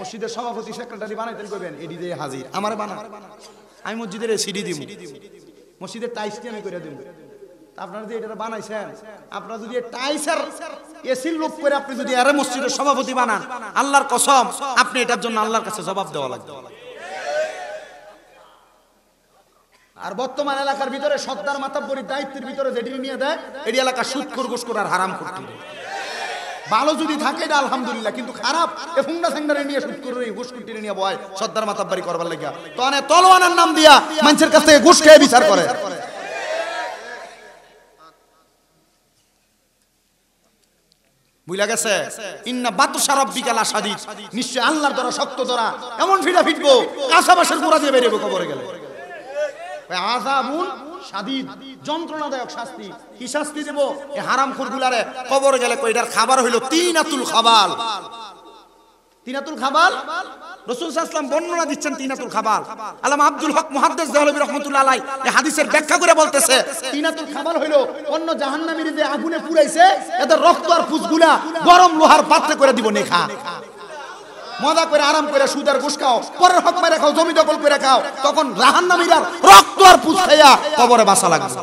মসজিদের সভাপতি সেক্রেটারি বানাইতেন কইবেন এডি দিয়ে হাজির আমারে বানা আমি মসজিদের সিডি দিব মসজিদের টাইস কি আমি করে দেব আপনারা যে এটা বানাইছেন আপনারা যদি টাইসের এসির লোক করে আপনি যদি আরে মসজিদের সভাপতি বানান আল্লাহর কসম আপনি এটার জন্য আল্লাহর কাছে জবাব দেওয়া লাগবে আর বর্তমান এলাকার ভিতরে সর্দার মাতাব্বরির দায়িত্বের ভিতরে যেটি নিয়ে দেয় এটি এলাকা সুদখোর ঘুষখোর আর হারাম করতে ভালো যদি থাকে এটা আলহামদুলিল্লাহ কিন্তু খারাপ এ ফুংডা সেন্টারে নিয়ে সুদখোর ঘুষখোরটি নিয়ে বয় সর্দার মাতাব্বরি করবার লাগা তো অনেক তলোয়ারের নাম দিয়া মানুষের কাছ থেকে ঘুষ খেয়ে বিচার করে বুঝলা গেছে ইন্না বাতুশা রাব্বিকা লাশাদীদ নিশ্চয় আল্লাহর দ্বারা শক্ত দ্বারা এমন ফিটা ফিটবো কাঁচাবাসের গোড়া দিয়ে বেরিয়ে কবরে গেলে আযাবুন শাদীদ যন্ত্রণাদায়ক শাস্তি কি শাস্তি দেব এই হারামখোরগুলারে কবরে গেলে কয়টার খাবার হইল তিনাতুল খাবাল তিনাতুল খাবাল রাসূল সাল্লাল্লাহু আলাইহি ওয়াসাল্লাম বর্ণনা দিচ্ছেন তিনাতুল খাবাল আল্লামা আব্দুল হক মুহাদ্দিস দেহলভী রাহমাতুল্লাহ আলাইহি এই হাদিসের ব্যাখ্যা করে বলতেছে তিনাতুল খাবাল হইল অন্য জাহান্নামীর যে আগুনে পুড়াইছে এদের রক্ত আর ফুসগুলা গরম লোহার পাত্রে করে দিব নেখা মজা করে আরাম করে সুদের ঘুষ খাও পরের হক মেরে খাও জমি দখল করে খাও তখন জাহান্নামীরা রক্ত আর পুষ খাইয়া কবরে বাসা লাগবে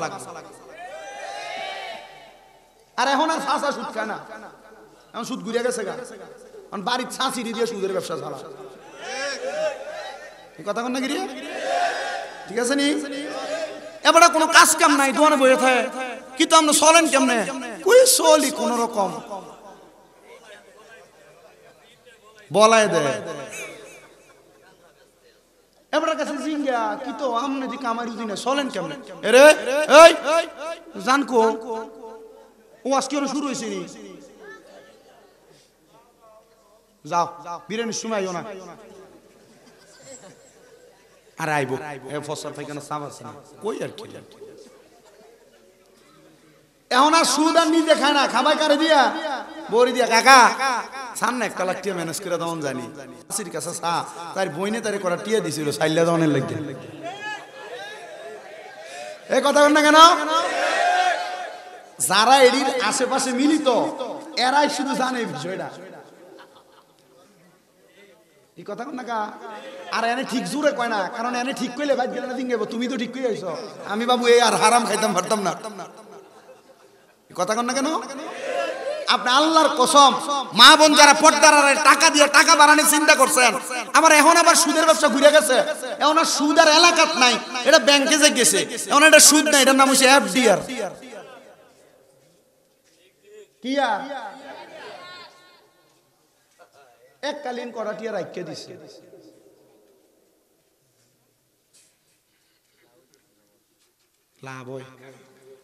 আর এখন আর ফাঁসা সুদ খায় না এখন সুদ ঘুরে গেছে গা এখন বাড়ির ছাঁচি দিয়ে সুদের ব্যবসা চালা এই কথা কোন না গিরি ঠিক আছে নি এবারে কোনো কাজ কাম নাই দোকানে বসে থাকে কিন্তু আমরা চলেন কেমনে কই চলি কোন রকম বলাই দে এবারে কাছে জিঙ্গা কি তো আমনে দি কামাই রুজি না চলেন কেমনে আরে এই জানকো ও আজকে শুরু হইছে নি যাও বিরিয়ানির সময় আইও না আর আইবো এ ফসল ফাইকানা সাম আছে না কই আর কি এখন আর সুদ আর নিজে খায় না খাবাই কারে দিয়া বড়ি দিয়া কাকা সামনে একটা লাখ টিয়া ম্যানেজ করে দেওয়ান জানি আসির কাছে সা তার বইনে তারে করা টিয়া দিছিল সাইল্লা দেওয়ানের লাগে এই কথা বল না কেন যারা এর আশেপাশে মিলিত এরাই শুধু জানে এই বিষয়টা এই কথা কোন না কা আর এনে ঠিক জোরে কয় না কারণ এনে ঠিক কইলে ভাই গেল না দিঙ্গেবো তুমি তো ঠিক কই আইছো আমি বাবু এই আর হারাম খাইতাম পারতাম না এই কথা কোন না কেন আপনি আল্লাহর কসম মা বোন যারা পর্দার টাকা দিয়ে টাকা বাড়ানোর চিন্তা করছেন আবার এখন আবার সুদের ব্যবসা ঘুরে গেছে এখন আর সুদ আর এলাকাত নাই এটা ব্যাংকে যে গেছে এখন এটা সুদ নাই এটার নাম হচ্ছে এফডিআর কি আর এককালীন করাটিয়া রাখকে দিছে লাভ হয়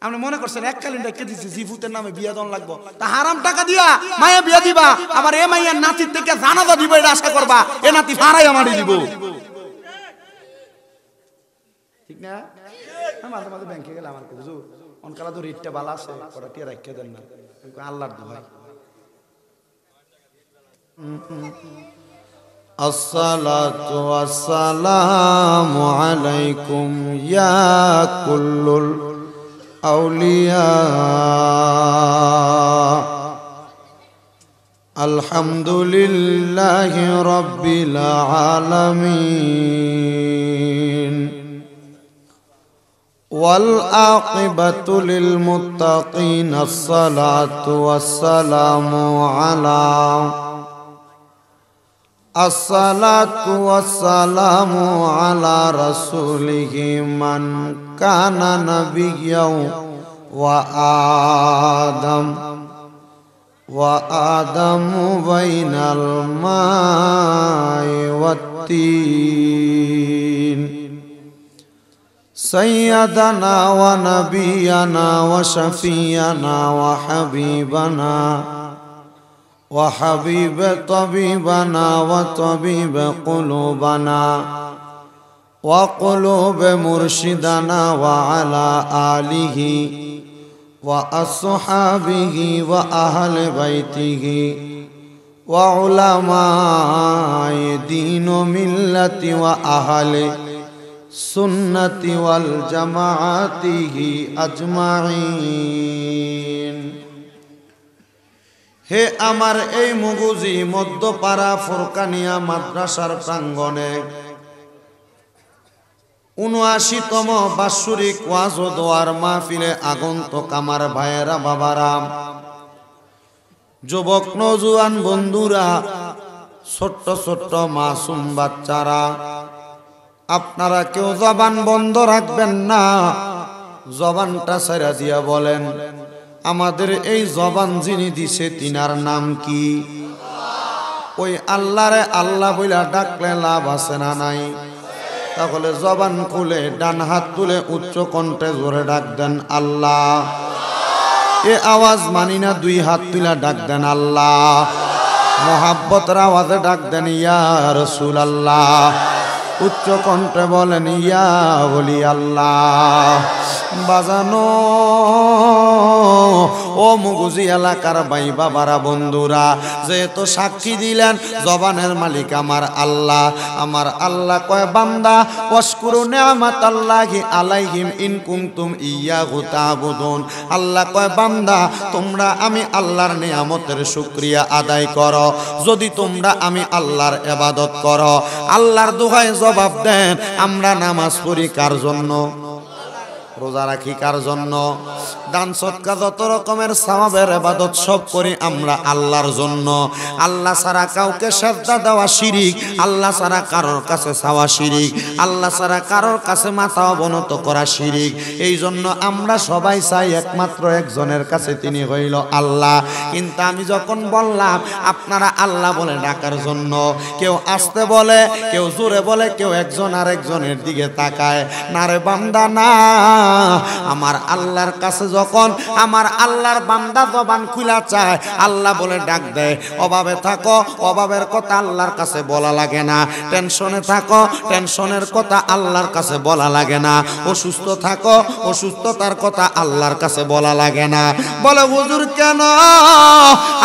আপনি মনে করছেন এককালীন রাখকে দিছে জিফুতের নামে বিয়া দন লাগবো তা হারাম টাকা দিয়া মায়া বিয়া দিবা আবার এ মাইয়ার নাতির থেকে জানাজা দিব এটা আশা করবা এ নাতি ফাড়াই আমারই দিব ঠিক না মাঝে মাঝে ব্যাংকে গেলে আমার বুঝু অনকালা তো রেটটা ভালো আছে করাটিয়া রাখকে দেন না আল্লাহর দোহাই الصلاة والسلام عليكم يا كل الأولياء الحمد لله رب العالمين والعاقبة للمتقين الصلاة والسلام على الصلاة والسلام على رسوله من كان نبيا وآدم بين الماء والطين سيدنا ونبينا وشفينا وحبيبنا وحبيب طبيبنا وطبيب قلوبنا وقلوب مرشدنا وعلى آله وأصحابه وأهل بيته وعلماء دين ملة وأهل سنة والجماعته أجمعين হে আমার এই মুগুজি মধ্যপাড়া ফুরকানিয়া মাদ্রাসার প্রাঙ্গণে ৭৯তম বাৎসরিক ওয়াজ ও দোয়ার মাহফিলে আগন্তুক আমার ভাইয়েরা, বাবারা, যুবক নওজোয়ান বন্ধুরা, ছোট্ট ছোট্ট মাসুম বাচ্চারা, আপনারা কেউ জবান বন্ধ রাখবেন না। জবানটা ছেড়ে দিয়া বলেন, আমাদের এই জবান যিনি দিছে তিনার নাম কি? ওই আল্লাহরে আল্লাহ বইলা ডাকলে লাভ আছে না নাই? তাহলে জবান খুলে ডান হাত তুলে উচ্চ কণ্ঠে জোরে ডাক দেন আল্লাহ। এ আওয়াজ মানি না, দুই হাত তুলে ডাক দেন আল্লাহ। মোহাব্বতের আওয়াজে ডাক দেন ইয়া রাসূলুল্লাহ। উচ্চ কণ্ঠে বলেন ইয়া ওলি আল্লাহ। বাজানো ও মুগুজি এলাকার ভাই বাবারা, বন্ধুরা, যেহেতু সাক্ষী দিলেন জবানের মালিক আমার আল্লাহ, আমার আল্লাহ কয় বান্দা ওয়াশকুরু নি'মাতাল্লাহি আলাইহিম ইন কুনতুম ইয়্যাহু তা'বুদুন। আল্লাহ কয় বান্দা তোমরা আমি আল্লাহর নিয়ামতের শুকরিয়া আদায় করো যদি তোমরা আমি আল্লাহর ইবাদত করো। আল্লাহর দোহায় জবাব দেন, আমরা নামাজ পড়ি কার জন্য? রোজা রাখি কার জন্য? দান সদকা যত রকমের সওয়াবের ইবাদত সব করি আমরা আল্লাহর জন্য। আল্লাহ ছাড়া কাউকে সেজদা দেওয়া শিরিক, আল্লাহ ছাড়া কারোর কাছে চাওয়া শিরিক, আল্লাহ ছাড়া কারোর কাছে মাথা অবনত করা শিরিক। এই জন্য আমরা সবাই চাই একমাত্র একজনের কাছে, তিনি হইল আল্লাহ। কিন্তু আমি যখন বললাম আপনারা আল্লাহ বলে ডাকার জন্য, কেউ আস্তে বলে, কেউ জোরে বলে, কেউ একজন আরেকজনের দিকে তাকায় না। রে বান্দা না, আমার আল্লাহর কাছে যখন আমার আল্লাহর বান্দা জবান খুলা চায় আল্লাহ বলে ডাক দেয়। অভাবে থাকো, অভাবের কথা আল্লাহর কাছে বলা লাগে না। টেনশনে থাকো, টেনশনের কথা আল্লাহর কাছে বলা লাগে না। অসুস্থ থাকো, অসুস্থতার কথা আল্লাহর কাছে বলা লাগে না। বলে হুজুর কেন?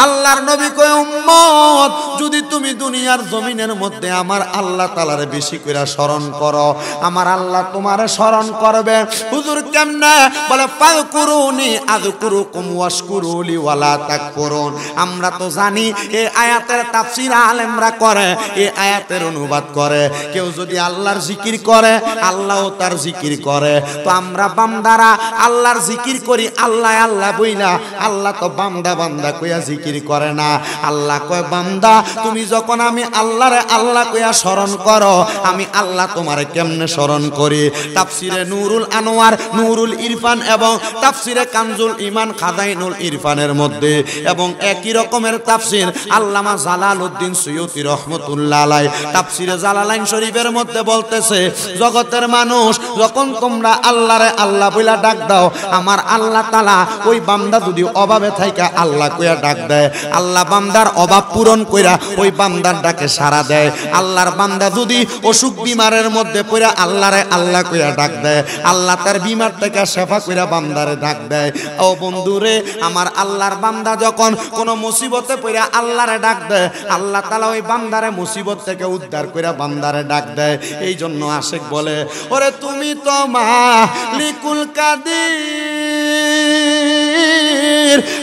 আল্লাহর নবী কয় উম্মত, যদি তুমি দুনিয়ার জমিনের মধ্যে আমার আল্লাহ তাআলারে বেশি করে স্মরণ করো, আমার আল্লাহ তোমারে স্মরণ করবে। হুজুর কেমনে? বলে ফাযকুরুনি আযকুরুকুম ওয়াশকুরুলি ওয়ালা তাকফুরুন। আমরা তো জানি এই আয়াতের তাফসীর আলেমরা করে, এই আয়াতের অনুবাদ করে। কেউ যদি আল্লাহর জিকির করে আল্লাহও তার জিকির করে। তো আমরা বান্দারা আল্লাহর জিকির করি আল্লাহ আল্লাহ বইলা, আল্লাহ তো বান্দা বান্দা কইয়া জিকির করে না। আল্লাহ কয় বান্দা তুমি যখন আমি আল্লাহরে আল্লাহ কইয়া স্মরণ করো, আমি আল্লাহ তোমারে কেমনে স্মরণ করি? তাফসীরে নূরুল আনোয়ার, নূরুল ইরফান এবং তাফসীরে কানজুল ঈমান খাজাইনুল ইরফানের মধ্যে এবং একই রকমের তাফসীর আল্লামা জালালউদ্দিন সুয়ুতী রাহমাতুল্লাহ আলাইহি তাফসীরে জালালাইন শরীফের মধ্যে বলতেছে, জগতের মানুষ যখন তোমরা আল্লাহরে আল্লাহ বইলা ডাক দাও, আমার আল্লাহ তাআলা ওই বান্দা যদি অভাবে থাইকা আল্লাহ কইয়া ডাক দেয়, আল্লাহ বান্দার অভাব পূরণ কইরা ওই বান্দার ডাকে সাড়া দেয়। আল্লাহর বান্দা যদি অসুখ বিমারের মধ্যে পড়া আল্লাহরে আল্লাহ কইয়া ডাক দেয়, আল্লাহ তার বিমার থেকে শেফা কইরা বান্দারে ডাক দেয়। ও বন্ধুরে, আমার আল্লাহর বান্দা যখন কোন মুসিবতে পড়া আল্লাহরে ডাক দেয়, আল্লাহ তাআলা ওই বান্দারে মুসিবত থেকে উদ্ধার কইরা বান্দারে ডাক দেয়। এই জন্য আশিক বলে, ওরে তুমি তো মালিকুল কাদির,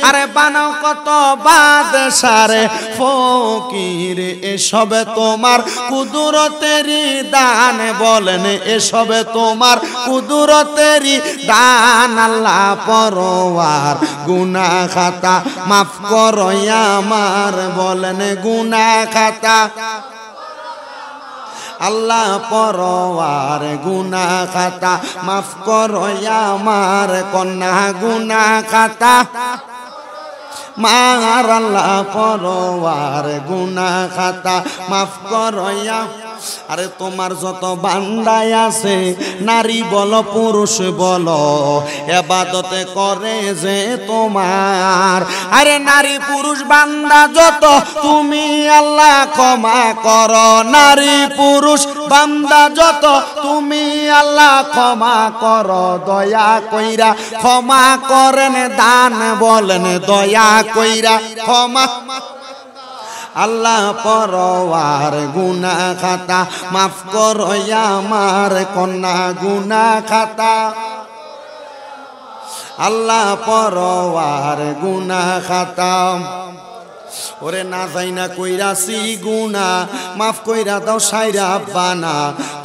আরে বানাও কত বাদশারে ফকির, এসবে তোমার কুদরতেরই দান। বলেন এসবে তোমার কুদরতেরই দান। আল্লাহ পরওয়ার গুনাহ খাতা মাফ করো আমার, বলেন গুনাহ খাতা আল্লাহ পরওয়ার গুনাহ খাতা মাফ করো আমার, কন্যা গুনাহ খাতা মার। আল্লাহ পরওয়ার গুনাহ খাতা মাফ করো। আরে তোমার যত বান্দাই আছে, নারী বলো পুরুষ বলো, ইবাদতে করে যে তোমার। আরে নারী পুরুষ বান্দা যত তুমি আল্লাহ ক্ষমা করো, নারী পুরুষ বান্দা যত তুমি আল্লাহ ক্ষমা করো। দয়া কইরা ক্ষমা করেন দান, বলেন দয়া কইরা ক্ষমা। আল্লাহ পরওয়ার গুনাহ খাতা মাফ করো আমার, কন্যা গুনাহ খাতা আল্লাহ পরওয়ার গুনাহ খাতা ওরে না যাই না কইরাছি গুনা মাফ কইরা দাও সাইরা বানা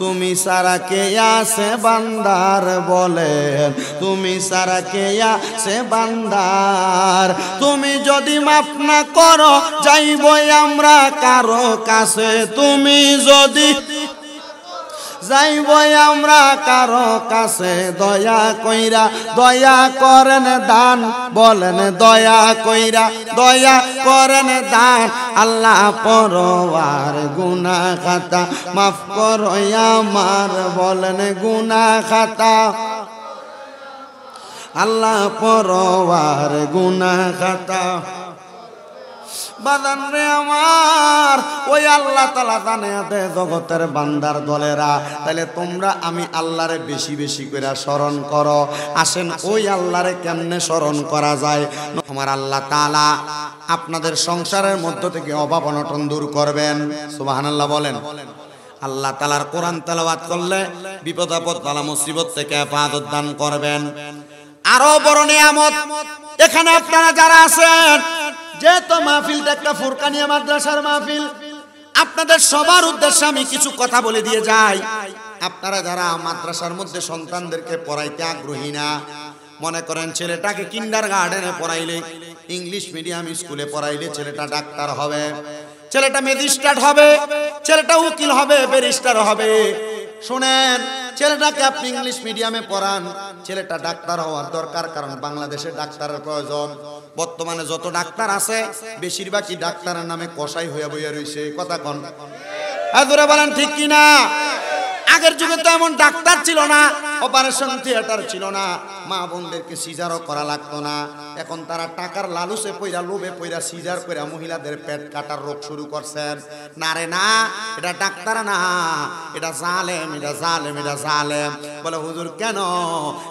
তুমি সারা কে আছে বান্দার বলেন তুমি সারা কে আছে বান্দার তুমি যদি মাফ না করো যাইবই আমরা কারো কাছে তুমি যদি যাইবই আমরা কারো কাছে দয়া কইরা দয়া করেন দান বলেন দয়া কইরা দয়া করেন দান আল্লাহ পরওয়ার গুনাহ খাতা মাফ করো আমার বলেন গুনাহ খাতা আল্লাহ পরওয়ার গুনাহ খাতা বাদান রে আমার ওই আল্লাহ তাআলা জানে দে জগতের বান্দার দলেরা তাহলে তোমরা আমি আল্লাহরে বেশি বেশি করে স্মরণ করো আসেন ওই আল্লাহরে কেমনে স্মরণ করা যায় আমার আল্লাহ তাআলা আপনাদের সংসারের মধ্য থেকে অভাব অনটন দূর করবেন সুবহানাল্লাহ বলেন আল্লাহ তাআলার কোরআন তেলাওয়াত করলে বিপদ আপদ বালা মুসিবত থেকে হেফাজত দান করবেন আরো বড় নিয়ামত এখানে আপনারা যারা আছেন যেহেতু মাহফিলটা একটা ফুরকানিয়া মাদ্রাসার মাহফিল আপনাদের সবার উদ্দেশ্যে আমি কিছু কথা বলে দিয়ে যাই আপনারা যারা মাদ্রাসার মধ্যে সন্তানদেরকে পড়াইতে আগ্রহী না মনে করেন ছেলেটাকে কিন্ডারগার্টেনে পড়াইলে ইংলিশ মিডিয়াম স্কুলে পড়াইলে ছেলেটা ডাক্তার হবে ছেলেটা ম্যাজিস্ট্রেট হবে ছেলেটা উকিল হবে ব্যারিস্টার হবে শুনেন ছেলেটাকে আপনি ইংলিশ মিডিয়ামে পড়ান ছেলেটা ডাক্তার হওয়ার দরকার কারণ বাংলাদেশে ডাক্তারের প্রয়োজন বর্তমানে যত ডাক্তার আছে বেশিরভাগই ডাক্তারের নামে কসাই হয়ে বইয়া রইছে কথা কোন আদরে বলেন ঠিক কি না আগের যুগে তো এমন ডাক্তার ছিল না অপারেশন থিয়েটার ছিল না মা বোনদেরকে সিজারও করা লাগতো না এখন তারা টাকার লালুসে পয়রা লোভে পয়রা সিজার করে মহিলাদের পেট কাটার রোগ শুরু করছেন না রে না এটা ডাক্তার না এটা জালেম এটা জালেম এটা জালেম বলে হুজুর কেন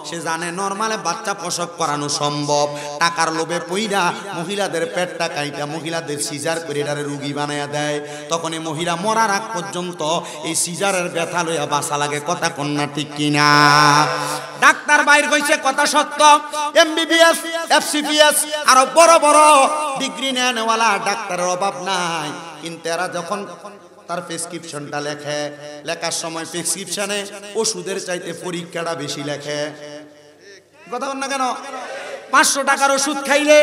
সে জানে নরমালে বাচ্চা প্রসব করানো সম্ভব টাকার লোভে পয়রা মহিলাদের পেটটা কাইটা মহিলাদের সিজার করে এটারে রোগী বানায়া দেয় তখন এই মহিলা মরার আগ পর্যন্ত এই সিজারের ব্যথা লইয়া বাসা লাগে কথা কন্যা ঠিক কিনা ডাক্তার বাইর কইছে কথা সত্য এমবিবিএস এফসিপিএস আর বড় বড় ডিগ্রি নেওয়ালা ডাক্তারের অভাব নাই কিন্তু এরা যখন তার প্রেসক্রিপশনটা লেখে লেখার সময় প্রেসক্রিপশনে ওষুধের চাইতে পরীক্ষাটা বেশি লেখে কথা বল না কেন 500 টাকার ওষুধ খাইলে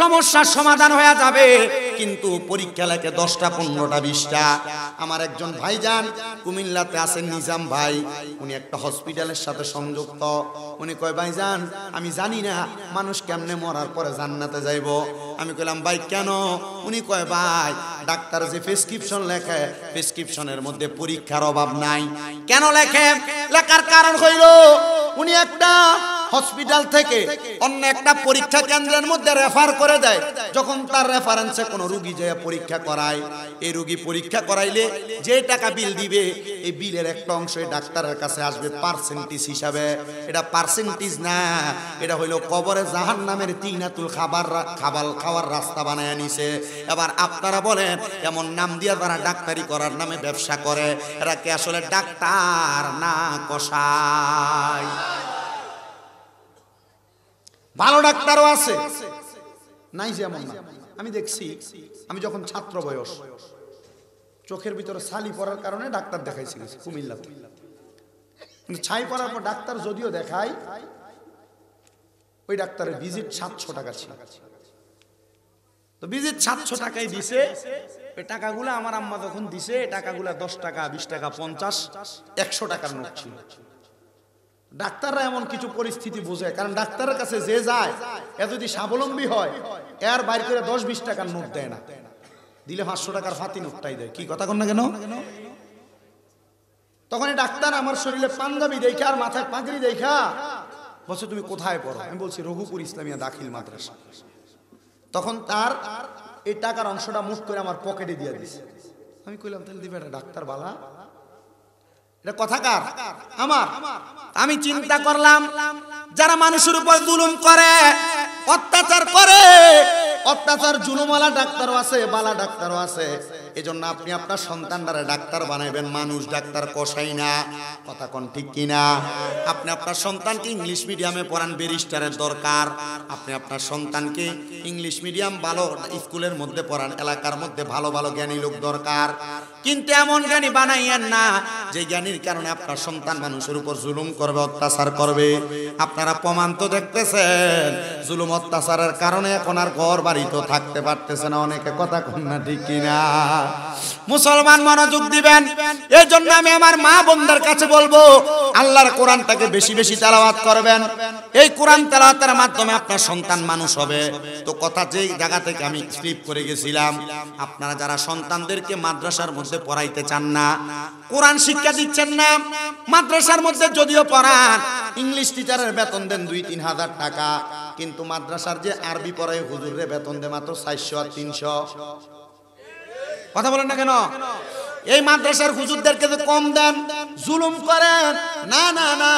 সমস্যার সমাধান হয়ে যাবে কিন্তু পরীক্ষা লেখে 10টা 15টা 20টা আমার একজন ভাইজান কুমিল্লাতে আছেন নিজাম ভাই উনি একটা হসপিটালের সাথে সংযুক্ত উনি কয় ভাইজান আমি জানি না মানুষ কেমনে মরার পরে জান্নাতে যাইব আমি কইলাম ভাই কেন উনি কয় ভাই ডাক্তার যে প্রেসক্রিপশন লেখে প্রেসক্রিপশনের মধ্যে পরীক্ষার অভাব নাই কেন লেখে লেখার কারণ হইল উনি একটা হসপিটাল থেকে অন্য একটা পরীক্ষা কেন্দ্রের মধ্যে রেফার করে দেয় যখন তার রেফারেন্সে কোনো রোগী যায় পরীক্ষা করায় এই রোগী পরীক্ষা করাইলে যে টাকা বিল দিবে এই বিলের একটা অংশ ডাক্তারের কাছে আসবে পার্সেন্টেজ হিসাবে এটা পার্সেন্টেজ না এটা হইলো কবরে জাহান্নামের তিনাতুল খাওয়ার রাস্তা বানায় নিছে এবার আপনারা বলেন এমন নাম দিয়া তারা ডাক্তারি করার নামে ব্যবসা করে এরা কি আসলে ডাক্তার না কসাই ভালো ডাক্তারও আছে নাই যেমন না আমি দেখছি আমি যখন ছাত্র বয়স চোখের ভিতরে ছালি পড়ার কারণে ডাক্তার দেখাইছি কুমিল্লাতে কিন্তু ছাই পড়ার পর ডাক্তার যদিও দেখাই ওই ডাক্তারের ভিজিট 700 টাকা ছিল তো ভিজিট 700 টাকাই দিছে এই টাকাগুলো আমার আম্মা যখন দিছে এই টাকাগুলো 10 টাকা 20 টাকা 50 100 টাকার নোট ছিল ডাক্তাররা এমন কিছু পরিস্থিতি বোঝে কারণ ডাক্তারের কাছে যে যায় এ যদি স্বাবলম্বী হয় এর বাইরে করে 10-20 টাকার নোট দেয় না দিলে 500 টাকার ফাতি নোটটাই দেয় কি কথা কন না কেন তখন ডাক্তার আমার শরীরে পাঞ্জাবি দেখা আর মাথায় পাগড়ি দেখা বলছে তুমি কোথায় পড়ো আমি বলছি রঘুপুর ইসলামিয়া দাখিল মাদ্রাসা তখন তার এই টাকার অংশটা মুঠ করে আমার পকেটে দিয়ে দিয়েছে আমি কইলাম তাহলে দিবে এটা ডাক্তার বালা এটা কথা কার আমার আমি চিন্তা করলাম যারা মানুষের উপর জুলুম করে অত্যাচার জুলুমওয়ালা ডাক্তারও আছে বালা ডাক্তারও আছে এজন্য আপনি আপনার সন্তানরা ডাক্তার বানাইবেন, মানুষ ডাক্তার কষাই না। কথা কোন ঠিক কিনা? আপনি আপনার সন্তানকে ইংলিশ মিডিয়ামে পড়ান, ব্যারিস্টারের দরকার। আপনি আপনার সন্তানকে ইংলিশ মিডিয়াম ভালো স্কুলের মধ্যে পড়ান, এলাকার মধ্যে ভালো ভালো জ্ঞানী লোক দরকার। কিন্তু এমন জ্ঞানী বানাইয়েন না যে জ্ঞানীর কারণে আপনার সন্তান মানুষের উপর জুলুম করবে, অত্যাচার করবে। আপনারা প্রমাণ তো দেখতেছেন, জুলুম অত্যাচারের কারণে এখন আর ঘর বাড়ি তো থাকতে পারতেছে না অনেকে। কথা কোন না ঠিক কিনা? মুসলমান মনোযোগ দিবেন। এই জন্য আমি আমার মা বোনদের কাছে বলবো, আল্লাহর কোরআনটাকে বেশি বেশি তেলাওয়াত করবেন। এই কোরআন তেলাওয়াতের মাধ্যমে আপনার সন্তান মানুষ হবে। তো কথা যেই জায়গা থেকে আমি স্লিপ করে গেছিলাম, আপনারা যারা সন্তানদেরকে মাদ্রাসার মধ্যে পড়াইতে চান না, কোরআন শিক্ষা দিচ্ছেন না, মাদ্রাসার মধ্যে যদিও পড়ান, ইংলিশ টিচারের বেতন দেন 2-3 হাজার টাকা, কিন্তু মাদ্রাসার যে আরবি পড়ায় হুজুরের বেতন দেয় মাত্র 400 আর 300। কথা বলেন না কেন? এই মাদ্রাসার হুজুরদেরকে যে কম দেন, জুলুম করেন। না না না,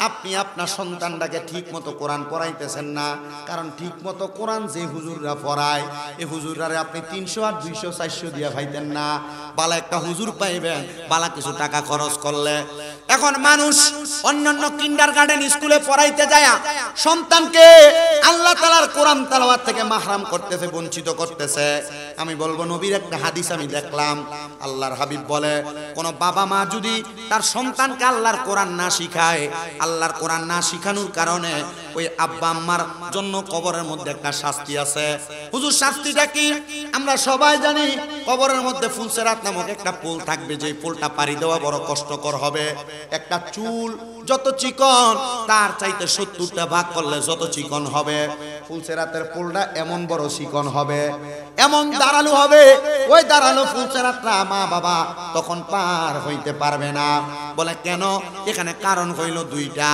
আপনি আপনার সন্তানটাকে ঠিক মতো কোরআন পড়াইতেছেন না। কারণ ঠিক মতো কোরআন যে হুজুররা পড়ায়, এই হুজুররারে আপনি 300 আর 200 400 দিয়া ভাইতেন না। বালা একটা হুজুর পাইবেন, বালা কিছু টাকা খরচ করলে। এখন মানুষ অন্যান্য কিন্ডারগার্টেন স্কুলে পড়াইতে যায় সন্তানকে আল্লাহ তাআলার কোরআন তেলাওয়াত থেকে মাহরাম করতেছে, বঞ্চিত করতেছে। আমি বলবো, নবীর একটা হাদিস আমি দেখলাম, আল্লাহর হাবিব বলে, কোন বাবা মা যদি তার সন্তানকে আল্লাহর কোরআন না শিখায়, আল্লাহর কোরআন না শিখানোর কারণে ওই আব্বা আম্মার জন্য কবরের মধ্যে একটা শাস্তি আছে। হুজুর শাস্তিটা কি? আমরা সবাই জানি, কবরের মধ্যে ফুলসেরাত নামক একটা পুল থাকবে, যে পুলটা পাড়ি দেওয়া বড় কষ্টকর হবে। একটা চুল যত চিকন, তার চাইতে 70টা ভাগ করলে যত চিকন হবে। ফুলসেরাতের পুলটা এমন বড় চিকন হবে, এমন দাঁড়ালো হবে, ওই দাঁড়ালো ফুলসেরাতরা মা বাবা তখন পার হইতে পারবে না। বলে কেন? এখানে কারণ হইল 2টা।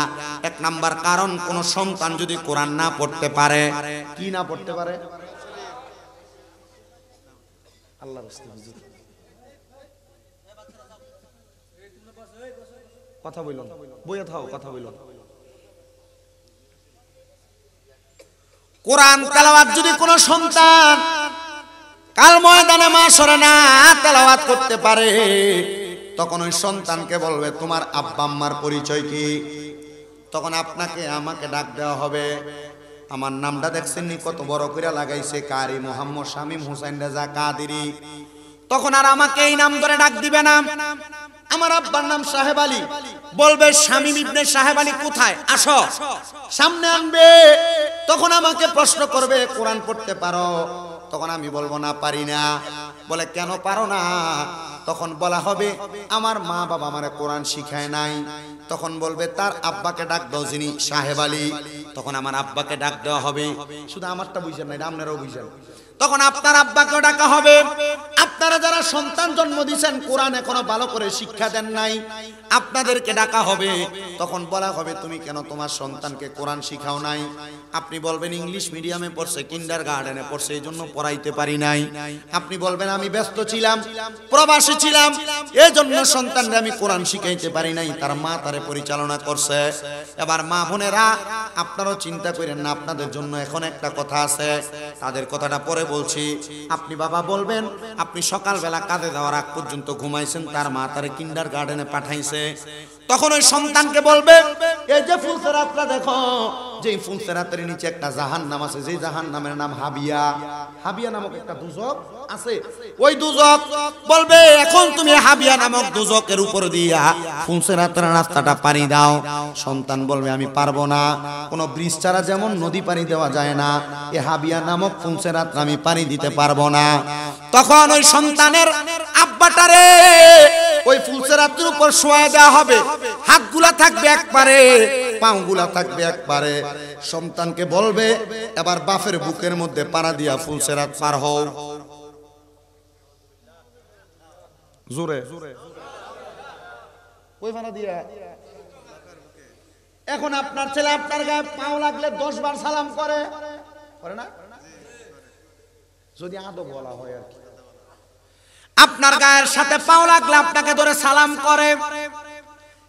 1 নাম্বার কারণ, কোন সন্তান যদি কোরআন না পড়তে পারে। কি না পড়তে পারে? আল্লাহর রাস্তায় হুজুর কথা বইল, বইয়া থাও, কথা বইল। কোরআন তেলাওয়াত যদি কোন সন্তান কাল ময়দানে মাশরে না তেলাওয়াত করতে পারে, তখন ওই সন্তানকে বলবে, তোমার আব্বা আম্মার পরিচয় কি? তখন আপনাকে আমাকে ডাক দেওয়া হবে। আমার নামটা দেখছেন নি কত বড় করে লাগাইছে, কারি মোহাম্মদ শামীম হোসেন রেজা কাদেরী। তখন আর আমাকে এই নাম ধরে ডাক দিবে না। আমার আব্বার নাম সাহেব আলী, বলবে শামীম ইবনে সাহেব আলী কোথায়, আসো, সামনে আনবে। তখন আমাকে প্রশ্ন করবে, কোরআন পড়তে পারো? তখন আমি বলবো না, পারি না। বলে কেন পারো না? তখন বলা হবে, আমার মা বাবা আমারে কোরআন শিখায় নাই। তখন বলবে, তার আব্বাকে ডাক দাও যিনি সাহেব আলী। তখন আমার আব্বাকে ডাক দেওয়া হবে। শুধু আমারটা বুঝছেন না, এটা আপনারাও বুঝছেন। তখন আপনার আব্বাকে ডাকা হবে। আপনারা যারা সন্তান জন্ম দিয়েছেন, কোরআন এখনো ভালো করে শিক্ষা দেন নাই, আপনাদেরকে ডাকা হবে। তখন বলা হবে, তুমি কেন তোমার সন্তানকে কোরআন শিখাও নাই? আপনি বলবেন, ইংলিশ মিডিয়ামে পড়ছে, কিন্ডারগার্টেনে পড়ছে, এই জন্য পড়াইতে পারি নাই। আপনি বলবেন, আমি ব্যস্ত ছিলাম, প্রবাসী ছিলাম, এই জন্য সন্তানকে আমি কোরআন শিখাইতে পারি নাই, তার মা তারে পরিচালনা করছে। এবার মা বোনেরা, আপনারাও চিন্তা করেন না, আপনাদের জন্য এখন একটা কথা আছে, তাদের কথাটা পরে বলছি। আপনি বাবা বলবেন, আপনি সকালবেলা কাজে যাওয়ার আগ পর্যন্ত ঘুমাইছেন, তার মা তারে কিন্ডারগার্টেনে পাঠাইছে। তখন ওই সন্তানকে বলবে, এই যে ফুলসেরাতটা দেখো, যে ফুলসেরাতের নিচে একটা জাহান্নাম আছে, যে জাহান্নামের নাম হাবিয়া। হাবিয়া নামক একটা দুজক আছে। ওই দুজক বলবে, এখন তুমি হাবিয়া নামক দুজকের উপর দিয়া ফুলসেরাতের রাস্তাটা পানি দাও। সন্তান বলবে, আমি পারবো না, কোনো ব্রিজ ছাড়া যেমন নদী পানি দেওয়া যায় না, এই হাবিয়া নামক ফুলসেরাত আমি পানি দিতে পারবো না। তখন ওই সন্তানের আব্বাটারে ওই ফুলসেরাতের উপর শোয়া দেওয়া হবে, হাতগুলা থাকবে একবারে, পাগুলা থাকবে একবারে। সন্তানকে বলবে, এবার বাপের বুকের মধ্যে পাড়া দিয়া ফুলসেরাত পার হও। জোরে ওই পাড়া দিয়া। এখন আপনার ছেলে আপনার গায়ে পাও লাগলে 10 বার সালাম করে না? যদি আদব বলা হয় আর কি। আপনার গায়ের সাথে পাও লাগলে আপনাকে ধরে সালাম করে,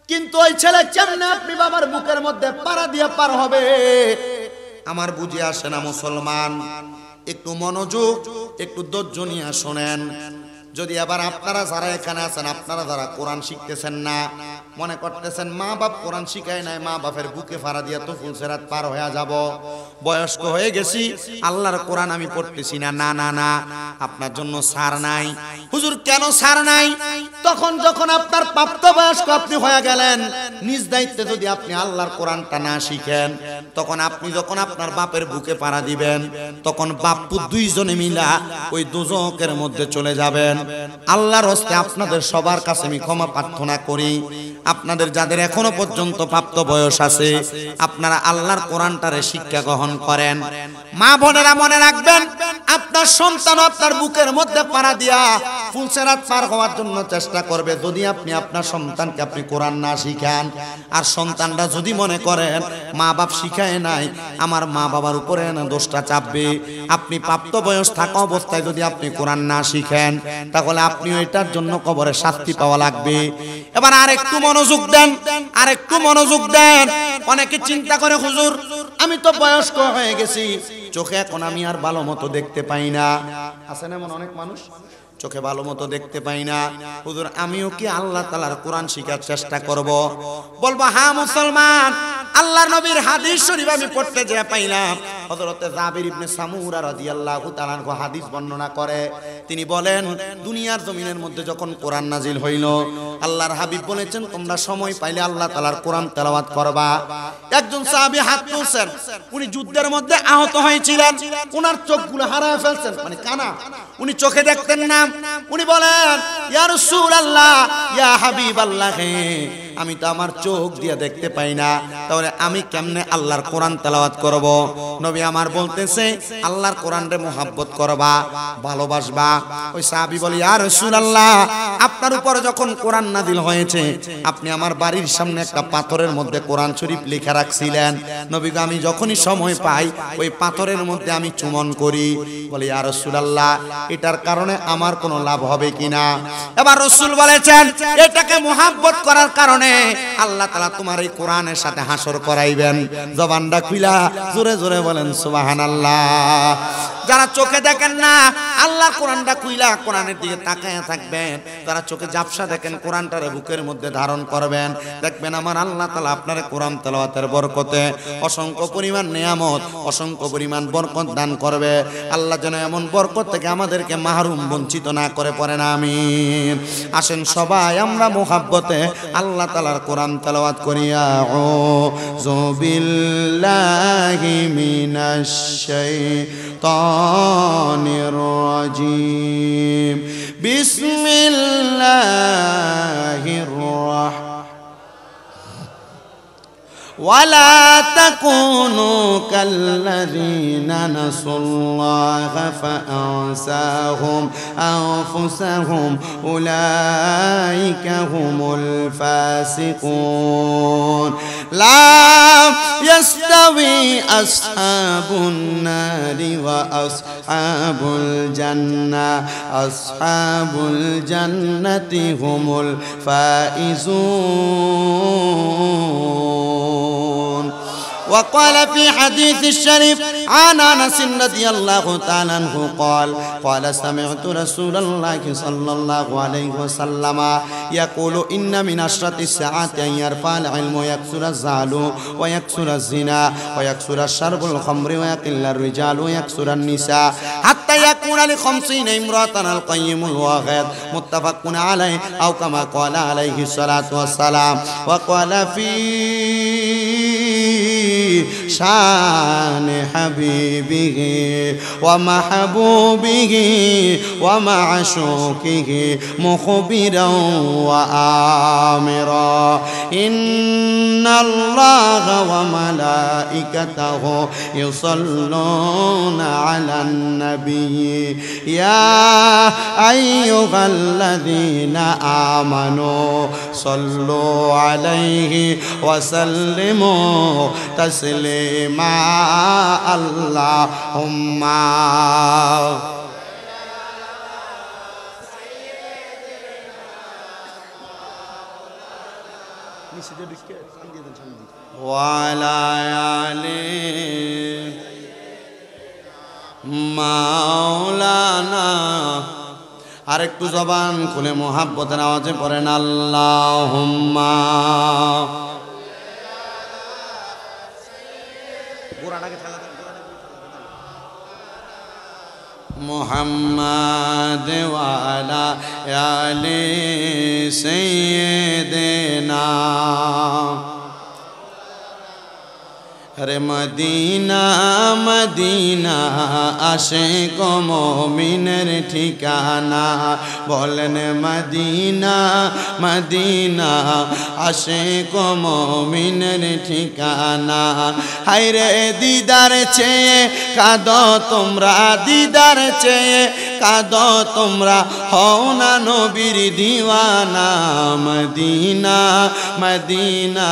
কিন্তু ওই ছেলে কেমনে আপনি বাবার বুকের মধ্যে পাড়া দিয়ে পার হবে? আমার বুঝে আসে না মুসলমান। একটু মনোযোগ, একটু ধৈর্য নিয়ে শোনেন। যদি আবার আপনারা যারা এখানে আছেন, আপনারা যারা কোরআন শিখতেছেন না, মনে করতেছেন মা বাপ কোরআন শিখায় নাই, মা বাপের বুকে ফাড়া দিয়া তো ফুলসেরাত পার হয়ে যাব, বয়স্ক হয়ে গেছি, আল্লাহর কোরআন আমি পড়তেছি না, না না না, আপনার জন্য ছাড় নাই। হুজুর কেন ছাড় নাই? তখন যখন আপনার প্রাপ্তবয়স্ক আপনি হয়ে গেলেন, নিজ দায়িত্বে যদি আপনি আল্লাহর কোরআনটা না শিখেন, তখন আপনি যখন আপনার বাপের বুকে পাড়া দিবেন, তখন বাপ্পু দুইজনে মিলা ওই দোজখের মধ্যে চলে যাবেন। আল্লাহর হস্তে আপনাদের সবার কাছে আমি ক্ষমা প্রার্থনা করি। আপনাদের যাদের এখনো পর্যন্ত প্রাপ্ত বয়স আছে, আপনারা আল্লাহর কোরআনটারে শিক্ষা গ্রহণ করেন। মা বোনেরা মনে রাখবেন, আপনার সন্তান আপনার বুকের মধ্যে পাড়া দিয়া ফুলসেরাত পার হওয়ার জন্য চেষ্টা করবে, যদি আপনি আপনার সন্তানকে আপনি কোরআন না শিখান। আর সন্তানরা যদি মনে করেন মা বাপ শিখায় নাই, আমার মা বাবার উপরে না দোষটা চাপবে, আপনি প্রাপ্ত বয়স থাকা অবস্থায় যদি আপনি কোরআন না শিখেন, তাহলে আপনিও এটার জন্য কবরে শাস্তি পাওয়া লাগবে। এবার আরেকটু মনোযোগ দেন, আরেকটু মনোযোগ দেন। অনেকে চিন্তা করে, হুজুর আমি তো বয়স্ক হয়ে গেছি, চোখে এখন আমি আর ভালো মতো দেখতে পাই না। আছে না এমন অনেক মানুষ, চোখে ভালো মতো দেখতে পাই না, হুজুর আমিও কি আল্লাহ তাআলার কোরআন শিখার চেষ্টা করব? বলবো হ্যাঁ মুসলমান, আল্লাহর নবীর হাদিস শরীফ আমি পড়তে যে পাইলাম, হযরতে জাবির ইবনে সামুরা রাদিয়াল্লাহু তাআলা আনহু হাদিস বর্ণনা করে। তিনি বলেন, দুনিয়ার জমিনের মধ্যে যখন কোরআন নাজিল হইল, আল্লাহর হাবিব বলেছেন তোমরা সময় পাইলে আল্লাহ তাআলার কোরআন তেলাওয়াত করবা। একজন সাহাবী হাত তুলছেন, উনি যুদ্ধের মধ্যে আহত হয়েছিলেন, ওনার চোখগুলো হারায় ফেলছেন, মানে কানা, উনি চোখে দেখতেন না। উনি বলেন, ইয়া রাসূলুল্লাহ, ইয়া হাবিবাল্লাহ, আমি তো আমার চোখ দিয়ে দেখতে পাই না, তাহলে আমি কেমনে আল্লাহর কোরআন তেলাওয়াত করব? নবী আমার বলতেছে, আল্লাহর কোরআনরে মুহাব্বত করবা, ভালোবাসবা। ওই সাহাবী বলে, ইয়া রাসূলুল্লাহ, আপনার উপর যখন কোরআন নাযিল হয়েছে, আপনি আমার বাড়ির সামনে একটা পাথরের মধ্যে কোরআন শরীফ লেখা রাখছিলেন, নবী আমি যখনই সময় পাই ওই পাথরের মধ্যে আমি চুমন করি। বলে, ইয়া রাসূলুল্লাহ, এটার কারণে আমার কোনো লাভ হবে কিনা? এবার রাসূল বলেছেন, এটাকে মুহাব্বত করার কারণে আল্লাহ তাআলা তোমার এই কোরআনের সাথে হাসর করাইবেন। জবানটা খুইলা জোরে জোরে বলেন সুবহানাল্লাহ। যারা চোখে দেখেন না, আল্লাহ কোরআনটা খুইলা কোরআনের দিকে তাকায়া থাকবেন। যারা চোখে ঝাপসা দেখেন, কোরআনটারে বুকের মধ্যে ধারণ করবেন, দেখবেন আমার আল্লাহ তাআলা আপনার কোরআন তেলাওয়াতের বরকতে অসংখ্য পরিমাণ নিয়ামত, অসংখ্য পরিমাণ বরকত দান করবে। আল্লাহ যেন এমন বরকত থেকে আমাদেরকে মাহরুম বঞ্চিত না করে, পড়েন আমিন। আসেন সবাই আমরা মুহাব্বতে আল্লাহ তাআলার কোরআন তেলাওয়াত করি। আউযু বিল্লাহি মিনাশ শাইতানির রাজিম। বিসমিল্লাহির রাহমানির ولا تكونوا كالذين نسوا الله فأنساهم أنفسهم أولئك هم الفاسقون لا يستوي أصحاب النار وأصحاب الجنة أصحاب الجنة هم الفائزون. وقال في حديث الشريف عن أنس رضي الله تعالى عنه قال سمعت رسول الله صلى الله عليه وسلم يقول إن من أشرط الساعات أن يرفع العلم ويكثر الزعل ويكثر الزنا ويكثر الشرب الخمر ويقل الرجال ويكثر النساء حتى يكون ل50 امرأة القيم الواغد متفق عليه أو كما قال عليه الصلاة والسلام. وقال في شان حبيبه ومحبوبه ومعشوقه مخبرا وآمرا إن الله وملائكته يصلون على النبي يا أيها الذين آمنوا صلوا عليه وسلموا تسليما اللهم وعلى آل مولانا আর একটু জবান খুলে মোহাব্বতের আওয়াজে পড়েন আল্লাহুম্মা মুহাম্মাদ ওয়া আলা আলি সাইয়্যিদিনা রে মদিনা মদিনা আশিক মুমিনের ঠিকানা বলেন মদিনা মদিনা আশিক মুমিনের ঠিকানা হায়রে দিদার চেয়ে কাঁদো তোমরা দিদার চেয়ে কাঁদো তোমরা হও না নবীর দিওয়ানা মদিনা মদিনা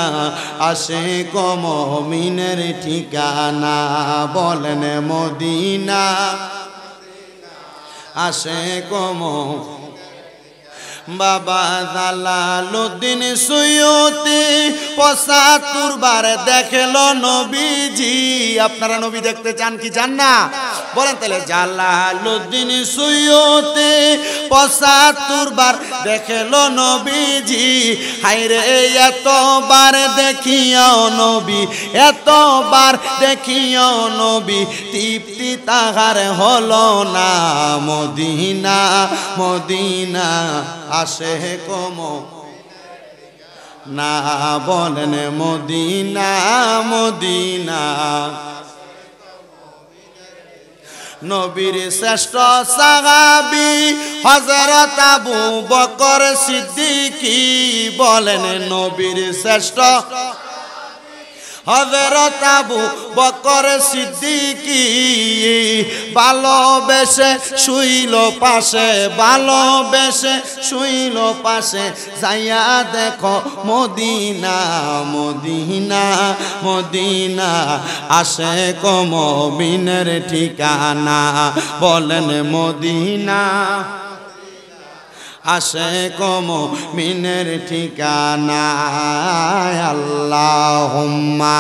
আশিক মুমিনের ঠিকানা বলেন মদিনা আশিক বাবা জালালউদ্দিন সুয়ুতি ৭৫ বার দেখলো নবীজি আপনারা নবী দেখতে চান কি চান না বলেন তাহলে জালালউদ্দিন সুয়ুতি ৭৫ বার দেখলো নবীজি হায়রে এতবার দেখিও নবী এতবার দেখিও নবী তৃপ্তি তাহার হলো না মদিনা মদিনা আশিক না বলেন মদিনা মদিনা নবীর শ্রেষ্ঠ সাহাবী হযরত আবু বকর সিদ্দিকী বলেন নবীর শ্রেষ্ঠ হযরত আবু বকর সিদ্দিকী ভালোবেসে শুইল পাশে ভালোবেসে শুইল পাশে যাইয়া দেখো মদিনা মদিনা মদিনা আশিক মুমিনের ঠিকানা বলেন মদিনা আশিক মুমিনের ঠিকানা আল্লাহুম্মা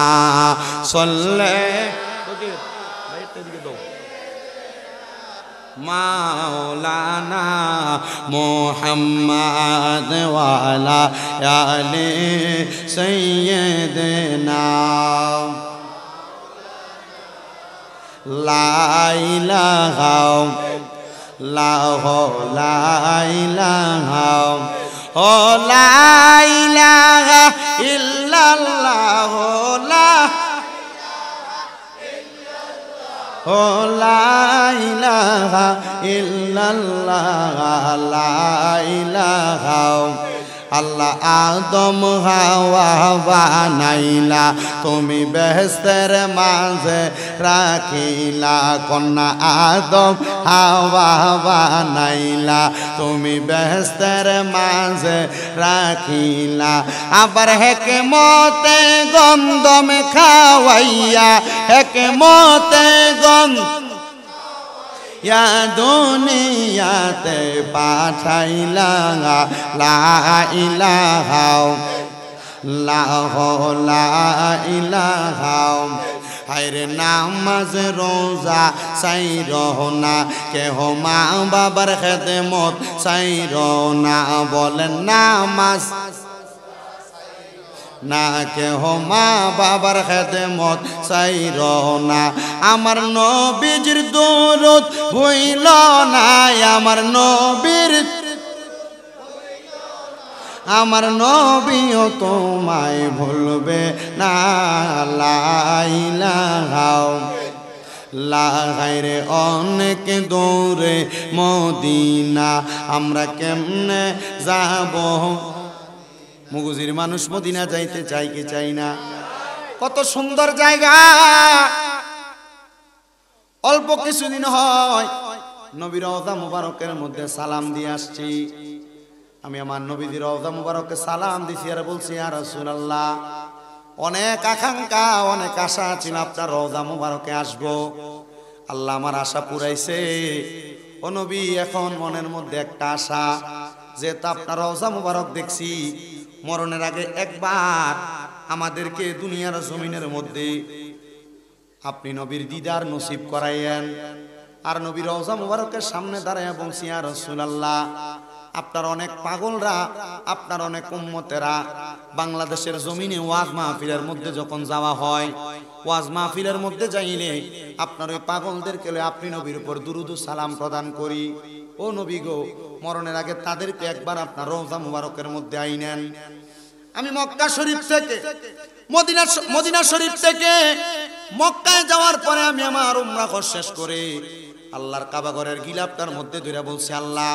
সাল্লি মাওলানা মুহাম্মাদ ওয়া আলা আলি সাইয়্যিদিনা লা ইলাহা লা ইলাহা ও লা ইলাহা ইল্লাল্লাহ ও লা ইলাহা ইল্লাল্লাহ লা ইলাহা আল্লাহ আদম হাওয়া বানাইলা তুমি বেহেশতের মাঝে রাখিলা কন্যা আদম হাওয়া বানাইলা তুমি বেহেশতের মাঝে রাখিলা আবার হিকমতে গন্ধম খাওয়াইয়া হিকমতে গন্ধ ইয়া দুনিয়াতে পাঠাইলা লা ইলাহা লা ইলাহা হায়রে নামাজ রোজা সাইরো না কেহ মা বাবার খেদমত সাইরো না বলেন নামাজ না কেহ মা বাবার খেদমত সাইরো না আমার নবীজির দরুদ ভুইল না আমার নবীও তোমায় ভুলবে না লা ইলাহা লা গায়রে অনেক দূরে মদিনা আমরা কেমনে যাব মুগুজির মানুষ মদিনা যাইতে চাই কি চাই না কত সুন্দর জায়গা অল্প কিছুদিন হয় নবীর রওজা মুবারকের মধ্যে সালাম দিয়ে আসছি আমি আমার নবীর রওজা মুবারকে সালাম দিছি আর বলছি ইয়া রাসূলুল্লাহ অনেক আকাঙ্ক্ষা অনেক আশা ছিল আপনার রওজা মুবারকে আসব আল্লাহ আমার আশা পুরাইছে ও নবী এখন মনের মধ্যে একটা আশা যে তা আপনার রওজা মুবারক দেখছি মরণের আগে একবার আমাদেরকে দুনিয়ার জমিনের মধ্যে আপনি নবীর দিদার নসিব করাইয়েন আর নবী রওজা মুবারকের সামনে দাঁড়ায় বলছি, ইয়া রাসূলুল্লাহ, আপনার অনেক পাগলরা, আপনার অনেক উম্মতেরা বাংলাদেশের জমিনে ওয়াজ মাহফিলের মধ্যে যখন যাওয়া হয়, ওয়াজ মাহফিলের মধ্যে যাইলে আপনার ওই পাগলদেরকে আপনি নবীর উপর দুরুদ ও সালাম প্রদান করি। ও নবী গো, মরণের আগে তাদেরকে একবার আপনার রওজা মুবারকের মধ্যে আইনেন। আমি মক্কা শরীফ থেকে মদিনা শরীফ থেকে মক্কায় যাওয়ার পরে আমি আমার উমরা শেষ করে আল্লাহর কাবা ঘরের গিলাফটার মধ্যে ধরে বলছি, আল্লাহ,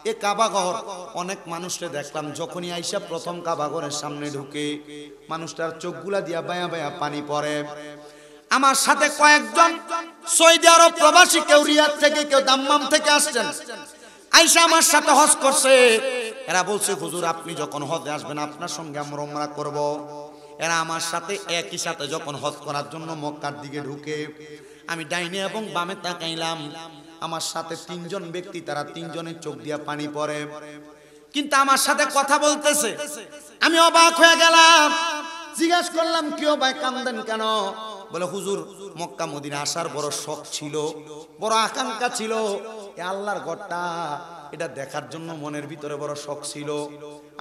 এ কাবা ঘর অনেক মানুষকে দেখলাম, যখনই আইসা প্রথম কাবা ঘরের সামনে ঢুকে মানুষটার চোখগুলা দিয়া বায়া বায়া পানি পড়ে। আমার সাথে কয়েকজন সৌদি আরব প্রবাসী, কেউ রিয়াদ থেকে, কেউ দাম্মাম থেকে আসছেন, আইসা আমার সাথে হজ করছে। এরা বলছে, হুজুর আপনি যখন হজে আসবেন আপনার সঙ্গে আমরা উমরা করব। এরা আমার সাথে একই সাথে যখন হজ করার জন্য মক্কার দিকে ঢুকে, আমি ডাইনে এবং বামে তাকাইলাম, আমার সাথে তিনজন ব্যক্তি, তারা তিনজনের চোখ দিয়া পানি পড়ে, কিন্তু আমার সাথে কথা বলতেছে। আমি অবাক হয়ে গেলাম, জিজ্ঞাসা করলাম, কেউ ভাই কান্দেন কেন? বলে, হুজুর মক্কা মদিনা আসার বড় শখ ছিল, বড় আকাঙ্ক্ষা ছিল, এ আল্লাহর ঘরটা এটা দেখার জন্য মনের ভিতরে বড় শখ ছিল।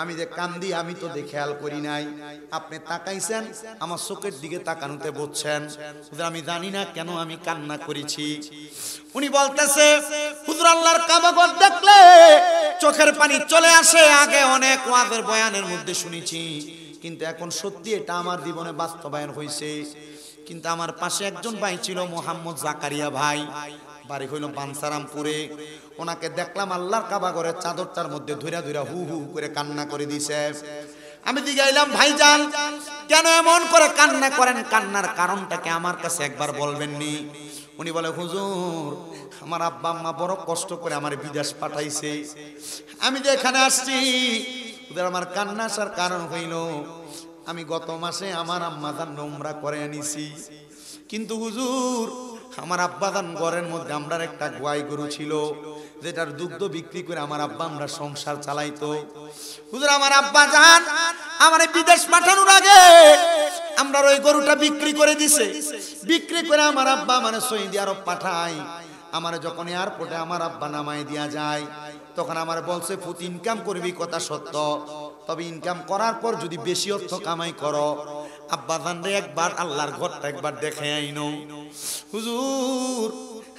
আমি যে কান্দি আমি তো দেখে খেয়াল করি নাই, আপনি তাকাইছেন, আমার চোখের দিকে তাকানোতে বলছেন, আমি জানি না কেন আমি কান্না করেছি। উনি বলতেছে, হুজুর আল্লাহর কাবা ঘর দেখলে চোখের পানি চলে আসে। আগে অনেক ওয়াজের বয়ানের মধ্যে শুনেছি, কিন্তু এখন সত্যি এটা আমার জীবনে বাস্তবায়ন হয়েছে। কিন্তু আমার পাশে একজন ভাই ছিল, মোহাম্মদ জাকারিয়া ভাই, বাড়ি হইল বানসারামপুরে। ওনাকে দেখলাম আল্লাহর কাবা ঘরের চাদরটার মধ্যে ধইরা ধইরা হু হু করে কান্না করে দিছে। আমি জিগাইলাম, ভাইজান কেন এমন করে কান্না করেন? কান্নার কারণটা কি আমার কাছে একবার বলবেননি? উনি বলে, হুজুর আমার আব্বা আম্মা বড় কষ্ট করে আমার বিদেশ পাঠাইছে, আমি যে এখানে আসছি, ওদের আমার কান্না আসার কারণ হইল আমি গত মাসে আমার আম্মাজান উমরা করে আনিছি, কিন্তু হুজুর আমার আব্বাজান ঘরের মধ্যে আমরার একটা গোয়াই গরু ছিল, যেটার দুগ্ধ বিক্রি করে আমার আব্বা আমরা সংসার চালাইতো। হুজুর আমার আব্বাজান আমার বিদেশ পাঠানোর আগে আমরা ওই গরুটা বিক্রি করে দিছে, বিক্রি করে আমার আব্বা মানে সৌদি আরব পাঠায়। আমার যখন এয়ারপোর্টে আমার আব্বা নামাই দিয়া যায়, তখন আমার বলছে, ফুট ইনকাম করবি, কথা সত্য, তবে ইনকাম করার পর যদি বেশি অর্থ কামাই করো, আব্বাজান রে একবার আল্লাহর ঘরটা একবার দেখে আইনো। হুজুর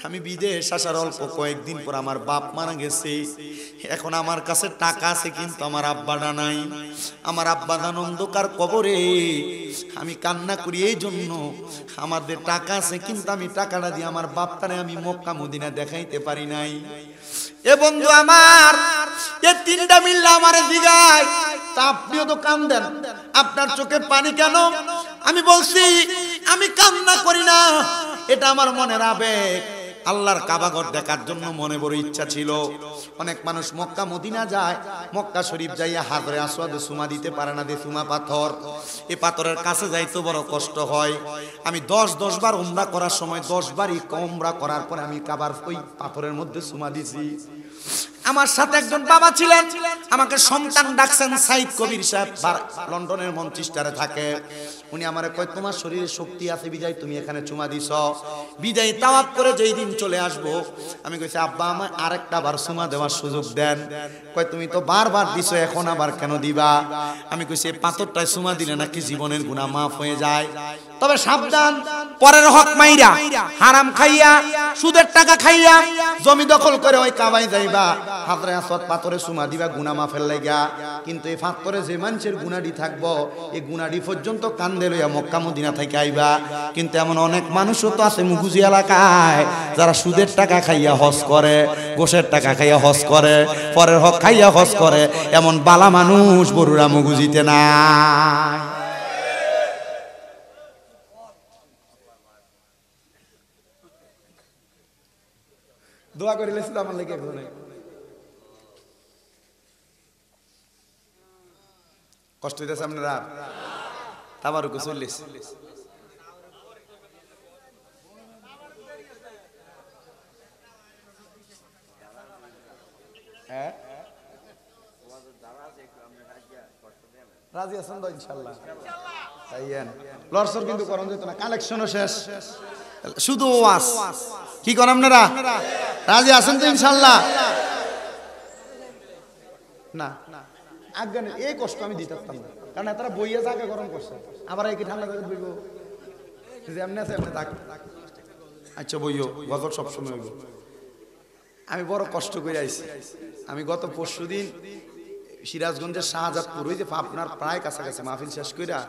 আমি বিদেশ আসার অল্প কয়েকদিন পর আমার বাপ মারা গেছে, এখন আমার কাছে টাকা আছে কিন্তু আমার আব্বাটা নাই। আমার আব্বাজান অন্ধকার কবরে, আমি কান্না করি এই জন্য, আমাদের টাকা আছে কিন্তু আমি টাকাটা দিয়ে আমার বাপটারে আমি মক্কা মদিনা দেখাইতে পারি নাই। এ বন্ধু আমার, এ তিনটা মিল্লা আমারে দিগায়, তা আপনিও তো কান্দেন, আপনার চোখে পানি কেন? আমি বলছি আমি কান্না করি না, এটা আমার মনের আবেগ। আল্লাহর কাবা ঘর দেখার জন্য মনে বড় ইচ্ছা ছিল। অনেক মানুষ মক্কা মদিনা যায়, মক্কা শরীফ যাইয়া হাজরে আসওয়াদে সুমা দিতে পারে না, সুমা পাথর, এই পাথরের কাছে যাইতে বড় কষ্ট হয়। আমি 10 বার উমরা করার সময় 10 বারই উমরা করার পরে আমি কাবার ওই পাথরের মধ্যে সুমা দিছি। আমার সাথে একজন বাবা ছিলেন, আমাকে সন্তান ডাকছেন সাইদ কবির সাহেব, লন্ডনের মঞ্চিস্টারে থাকে। উনি আমারে কয়, তোমার শরীরে শক্তি আছে বিজয় তুমি এখানে চুমা দিছ, বিজয় তাওয়াফ করে যেই দিন চলে আসবো। আমি কইছি, আব্বা আমায় আরেকটা বার চুমা দেওয়ার সুযোগ দেন। কয়, তুমি তো বারবার দিছো, এখন আবার কেন দিবা? আমি কইছি, এই পাথরটায় চুমা দিলে নাকি জীবনের গুনাহ মাফ হয়ে যায়, তবে সাবধান, পরের হক মাইরা, হারাম খাইয়া, সুদের টাকা খাইয়া, জমি দখল করে ওই কাবায় যাইবা, হাজরে আসওয়াদ পাথরে চুমা দিবা গুনাহ মাফের লাগা। কিন্তু এই পাথরে যে মানুষের গুনাহটি থাকবো, এই গুনাহটি পর্যন্ত কান্দে লইয়া মক্কা মদিনা থেকে আইবা। কিন্তু এমন অনেক মানুষও তো আছে মুগুজি এলাকায়, যারা সুদের টাকা খাইয়া হজ করে, গোশের টাকা খাইয়া হজ করে, পরের হক খাইয়া হজ করে। এমন বালা মানুষ বড়ুরা মুগুজিতে নাই। দোয়া করিলেছিল আমার লেগে একজনে, কষ্ট হইতেছে আপনারা? তাবারুকু চল্লিশ রাজি আছেন তো ইনশাল্লাহ? তাইয়েন লড়সর কিন্তু করণ যেত না, কালেকশনও শেষ। শুধু ওয়াজ। কি করেন আপনারা? রাজি আছেন তো ইনশাল্লাহ? না আজ্ঞা নেই, এই কষ্ট আমি দিতে পারতাম না, কারণ তারা বইয়া জায়গা গরম করছে, আবার এই কি ঠান্ডা জায়গা বইব, এমনি আছে এমনি থাক। আচ্ছা বইও, গজল সবসময় হইব। আমি বড় কষ্ট করে আইছি। আমি গত পরশুদিন সিরাজগঞ্জের শাহজাদপুর, ওই যে আপনার প্রায় কাছাকাছি মাহফিল শেষ কইরা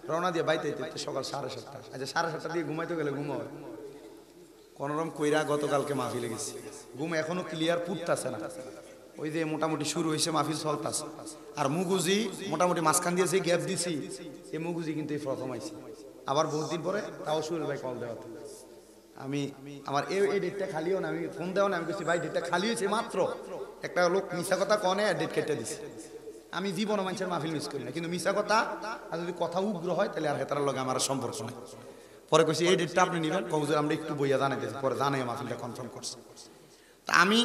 রওনা দিয়ে বাইতে সকাল 7:30। আচ্ছা 7:30 দিয়ে ঘুমাইতে গেলে ঘুম হয় কোনরকম কইরা গতকালকে মাহফিলে গেছি, ঘুম এখনো ক্লিয়ার পুড়তাছে না। ওই যে মোটামুটি শুরু হয়েছে, মাহফিল চলতাছে, আর মুগুজি মোটামুটি মাঝখান দিয়ে যে গ্যাপ দিছি, এই মুগুজি কিন্তু এই প্রথম আইছি, আবার বহুত দিন পরে তাও সুর ভাই কল দেওয়াতে আমি আমার এই ডেটটা খালিও না, আমি ফোন দেওয়া না, আমি বলছি ভাই ডেটটা খালি হয়েছে মাত্র, একটা লোক মিশা কথা কনে ডেট কেটে দিছে। আমি জীবন মানুষের মাহফিল মিস করি না, কিন্তু মিশা কথা আর যদি কথা উগ্র হয় তাহলে আর হেতার লগে আমার সম্পর্ক নেই। পরে কইছি এই ডেটটা আপনি নেবেন, কবুজুর আমরা একটু বইয়া জানাইতেছি, পরে জানাই মাহফিলটা কনফার্ম করছে। তা আমি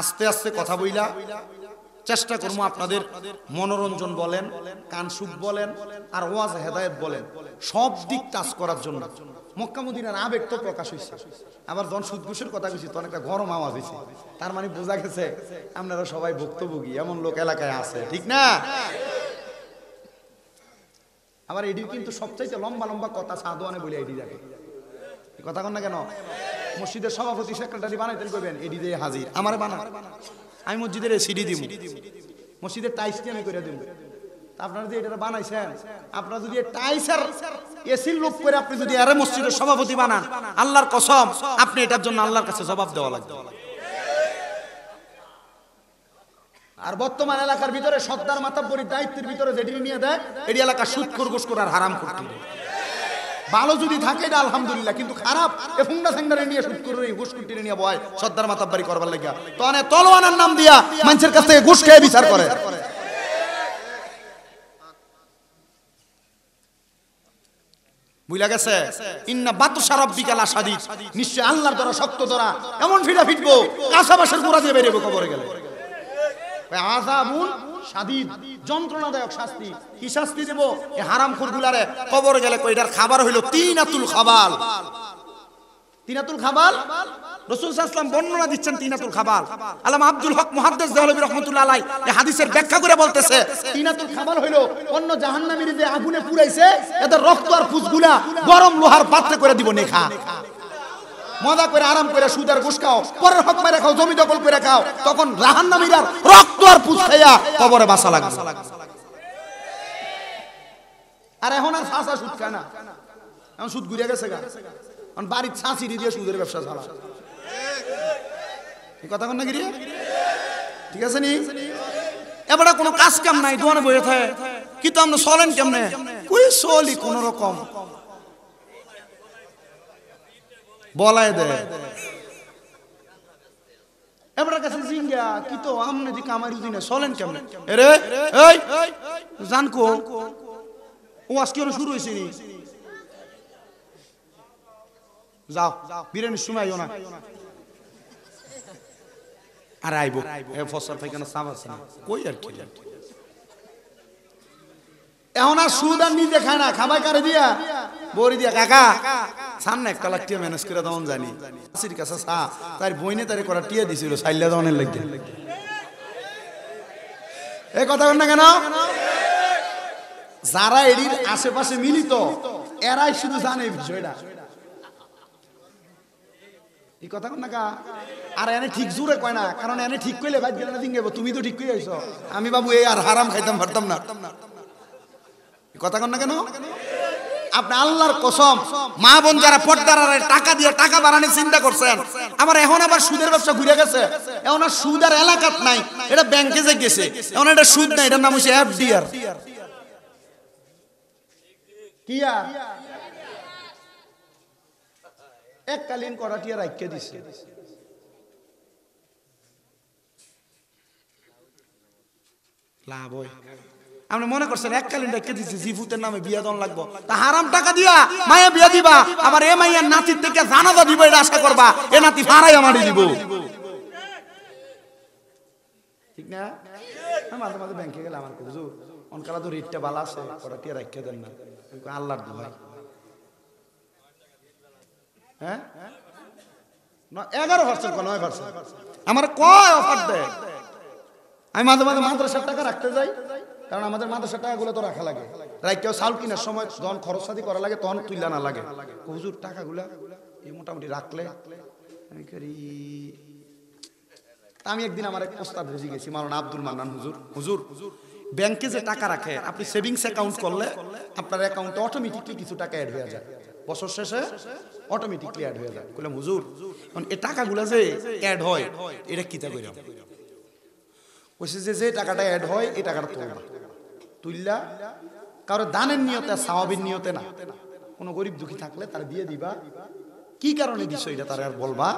আস্তে আস্তে কথা বইলা চেষ্টা করবো আপনাদের মনোরঞ্জন বলেন, কান সুখ বলেন, আর ওয়াজ হেদায়েত বলেন, সব দিক টাচ করার জন্য। মক্কা মদিনার আবেগ তো প্রকাশ হয়েছে, আবার যখন সুদ ঘুষের কথা কইছি তখন একটা গরম আওয়াজ হয়েছে, তার মানে বোঝা গেছে আপনারা সবাই ভুক্তভোগী, এমন লোক এলাকায় আছে, ঠিক না? আবার এটি কিন্তু সবচাইতে লম্বা লম্বা কথা সাদোয়ানে বলে এটি যাকে কথা কন না কেন? মসজিদের সভাপতি সেক্রেটারি বানাইতেন কইবেন এডি দিয়ে হাজির, আমারে বানা, আমি মসজিদের সিডি দিব, মসজিদের টাইস কি আমি করে দিব। আপনারা যদি এটা বানাইছেন, আপনারা যদি টাইসের এসির লোক করে আপনি যদি আরে মসজিদের সভাপতি বানান, আল্লাহর কসম আপনি এটার জন্য আল্লাহর কাছে জবাব দেওয়া লাগবে। আর বর্তমান এলাকার ভিতরে সর্দার মাতাব্বরীর দায়িত্বের ভিতরে যেটি নিয়ে দেয়, এটি এলাকা সুদখোর ঘুষখোর আর হারাম করতে ভালো যদি থাকে এটা আলহামদুলিল্লাহ, কিন্তু খারাপ এ ফুংডা সেন্ডারে নিয়ে শুট করে ঘুষ কুটিরে নিয়ে বয় সর্দার মাতাব্বারি করবার লাগিয়া, তো আনে তলোয়ানের নাম দিয়া মানুষের কাছ থেকে ঘুষ খেয়ে বিচার করে। বুঝলা গেছে? ইন্না বাতশা রাব্বিকা লাশাদীদ, নিশ্চয় আল্লাহর দ্বারা শক্ত ধরা, এমন ফিটা ফিটবো কাঁচা বাঁশের গোড়া দিয়ে বেরিয়ে কবরে গেলে। আযাবুন শাদীদ, যন্ত্রণাদায়ক শাস্তি। কি শাস্তি দেব এই হারামখোরগুলারে? কবরে গেলে কয়টার খাবার হইল তিনাতুল খাবাল। তিনাতুল খাবাল রাসূল সাল্লাল্লাহু আলাইহি ওয়াসাল্লাম বর্ণনা দিচ্ছেন তিনাতুল খাবাল। আল্লামা আব্দুল হক মুহাদ্দিস দেহলভী রাহমাতুল্লাহ আলাইহি এই হাদিসের ব্যাখ্যা করে বলতেছে, তিনাতুল খাবাল হইল অন্য জাহান্নামীর যে আগুনে পুড়াইছে এদের রক্ত আর পুঁজগুলা গরম লোহার পাত্রে করে দিব নেখা, মজা করে আরাম করে সুদের ঘুষ খাও, পরের হক মেরে খাও, জমি দখল করে খাও, তখন জাহান্নামীরা রক্ত আর পুঁজ খাইয়া কবরে বাসা লাগবে। আর এখন আর ছাঁচা সুদ খায় না, এখন সুদ ঘুরে গেছে গা, এখন বাড়ির ছাঁচি দিয়ে সুদের ব্যবসা চালা। এই কথা কন না কি? ঠিক আছে নি? এবারে কোনো কাজ কাম নাই, দোকানে বসে থাকে, কিন্তু আমরা চলেন কেমনে? কই চলি কোন রকম বলাই দেয়। এবার কাছে জিঙ্গা কি তো আমনে দি কামারি দিনে চলেন কেমনে? আরে এই জানকো ও আজকে শুরু হইছে নি? যাও বিরিয়ানির সময় আইও না। আর আইবো এ ফসল পাইখানা সাপ আছে না কই আর কি। এখন আর সুদ আর নিজে খায় না, খাবাই কারে দিয়া? বড়ি দিয়া। কাকা সামনে একটা লাখ টিয়া ম্যানেজ করে দেওয়ান জানি, আসির কাছে চা তার বইনে তারে করা টিয়া দিছিল সাইল্লা দেওয়ানের লাগে। এই কথা বল না কেন? যারা এডির আশেপাশে মিলিত এরাই শুধু জানে এই বিষয়টা। এই কথা কন না কা? আর এনে ঠিক জোরে কয় না, কারণ এনে ঠিক কইলে ভাই গেলে না দিঙ্গেব, তুমি তো ঠিক কই আইছো, আমি বাবু এই আর হারাম খাইতাম পারতাম না। কথা কন না কেন? আপনি আল্লাহর কসম মা বোন যারা পর্দার টাকা দিয়ে টাকা বাড়ানোর চিন্তা করছেন, আমার এখন আবার সুদের ব্যবসা ঘুরে গেছে, এখন আর সুদ আর এলাকাত নাই, এটা ব্যাংকে যে গেছে, এখন এটা সুদ নাই, এটার নাম হচ্ছে এফডিআর। কি আর এককালীন করাটিয়া রাখিয়ে দিছে। লাভ হয় আপনি মনে করছেন এককালীন রেখে দিচ্ছি জিফুতের নামে বিয়া দন লাগবো, তা হারাম টাকা দিয়া মায়া বিয়া দিবা, আবার এ মাইয়ার নাতির থেকে জানাজা দিব এটা আশা করবা, এ নাতি ভাড়াই আমারই দিব। ঠিক না? মাঝে মাঝে ব্যাংকে গেলে আমার হুজুর অনকালা তো রেটটা ভালো আছে, করাটিয়া রাখিয়ে দেন না, আল্লাহর দোহাই। হ্যাঁ 11% 9%। আমার কয় অফার দেয়। আমি মাঝে মাঝে মাদ্রাসার টাকা রাখতে যাই, কারণ আমাদের মাদ্রাসার টাকাগুলো তো রাখা লাগে। রাইকেও চাউল কেনার সময় যখন খরচাদি করা লাগে তখন তুইলা না লাগে। হুজুর টাকাগুলা এই মোটামুটি রাখলে আমি করি। আমি একদিন আমার এক ওস্তাদ বুঝে গেছি, মাওলানা আব্দুল মান্নান হুজুর। হুজুর ব্যাংকে যে টাকা রাখে, আপনি সেভিংস অ্যাকাউন্ট করলে আপনার অ্যাকাউন্টে অটোমেটিকলি কিছু টাকা অ্যাড হয়ে যায়, বছর শেষে অটোমেটিকলি অ্যাড হয়ে যায়। বললাম হুজুর এই টাকাগুলা যে অ্যাড হয় এটা কিতা কইরাম? বলছে যে টাকাটা অ্যাড হয় এই টাকাটা তুললা কারো দানের নিয়তে, সাওয়াবের নিয়তে না। কোনো গরিব দুঃখী থাকলে তারা দিয়ে দিবা। কি কারণে দিছো এটা তারা আর বলবা।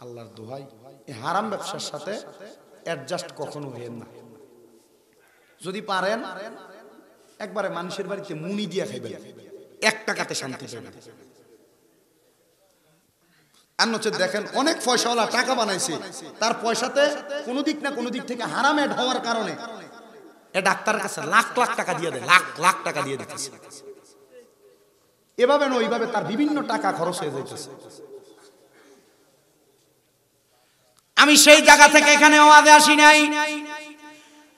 আল্লাহর দোহাই, এই হারাম ব্যবসার সাথে অ্যাডজাস্ট কখনো হইেন না। যদি পারেন একবারে মানুষের বাড়িতে মুনি দিয়া খাইবেন, 1 টাকাতে শান্তি পাবেন। আর নচে দেখেন অনেক পয়সাওয়ালা টাকা বানাইছে, তার পয়সাতে কোন দিক না কোন দিক থেকে হারাম অ্যাড হওয়ার কারণে এ ডাক্তারের কাছে লাখ লাখ টাকা দিয়ে দেয়, লাখ লাখ টাকা দিয়ে দিতেছে। এভাবে না ওইভাবে তার বিভিন্ন টাকা খরচ হয়ে যাইতেছে। আমি সেই জায়গা থেকে এখানে ওয়াজে আসি নাই,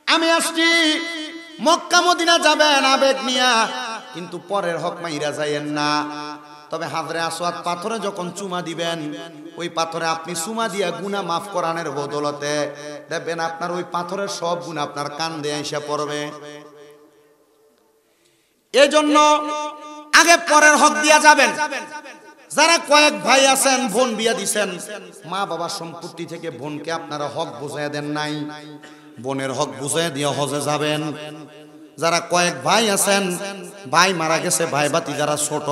আমি আসছি মক্কা মদিনা যাবেন আবেগ নিয়া, কিন্তু পরের হক মাইরা যাইয়েন না। তবে হাজরে আসওয়াদ পাথরে যখন চুমা দিবেন, ওই পাথরে আপনি চুমা দিয়া গুনাহ মাফ করানোর বদলতে দেখবেন আপনার ওই পাথরের সব গুনাহ আপনার কান দিয়ে এসে পড়বে। এজন্য আগে পরের হক দিয়া যাবেন। যারা কয়েক ভাই আছেন, বোন বিয়া দিছেন, মা বাবার সম্পত্তি থেকে বোনকে আপনারা হক বুঝাইয়া দেন নাই, বোনের হক বুঝাইয়া দিয়ে হজে যাবেন। যারা কয়েক ভাই আছেন, ভাই মারা গেছে, ভাই বাতি যারা ছোট,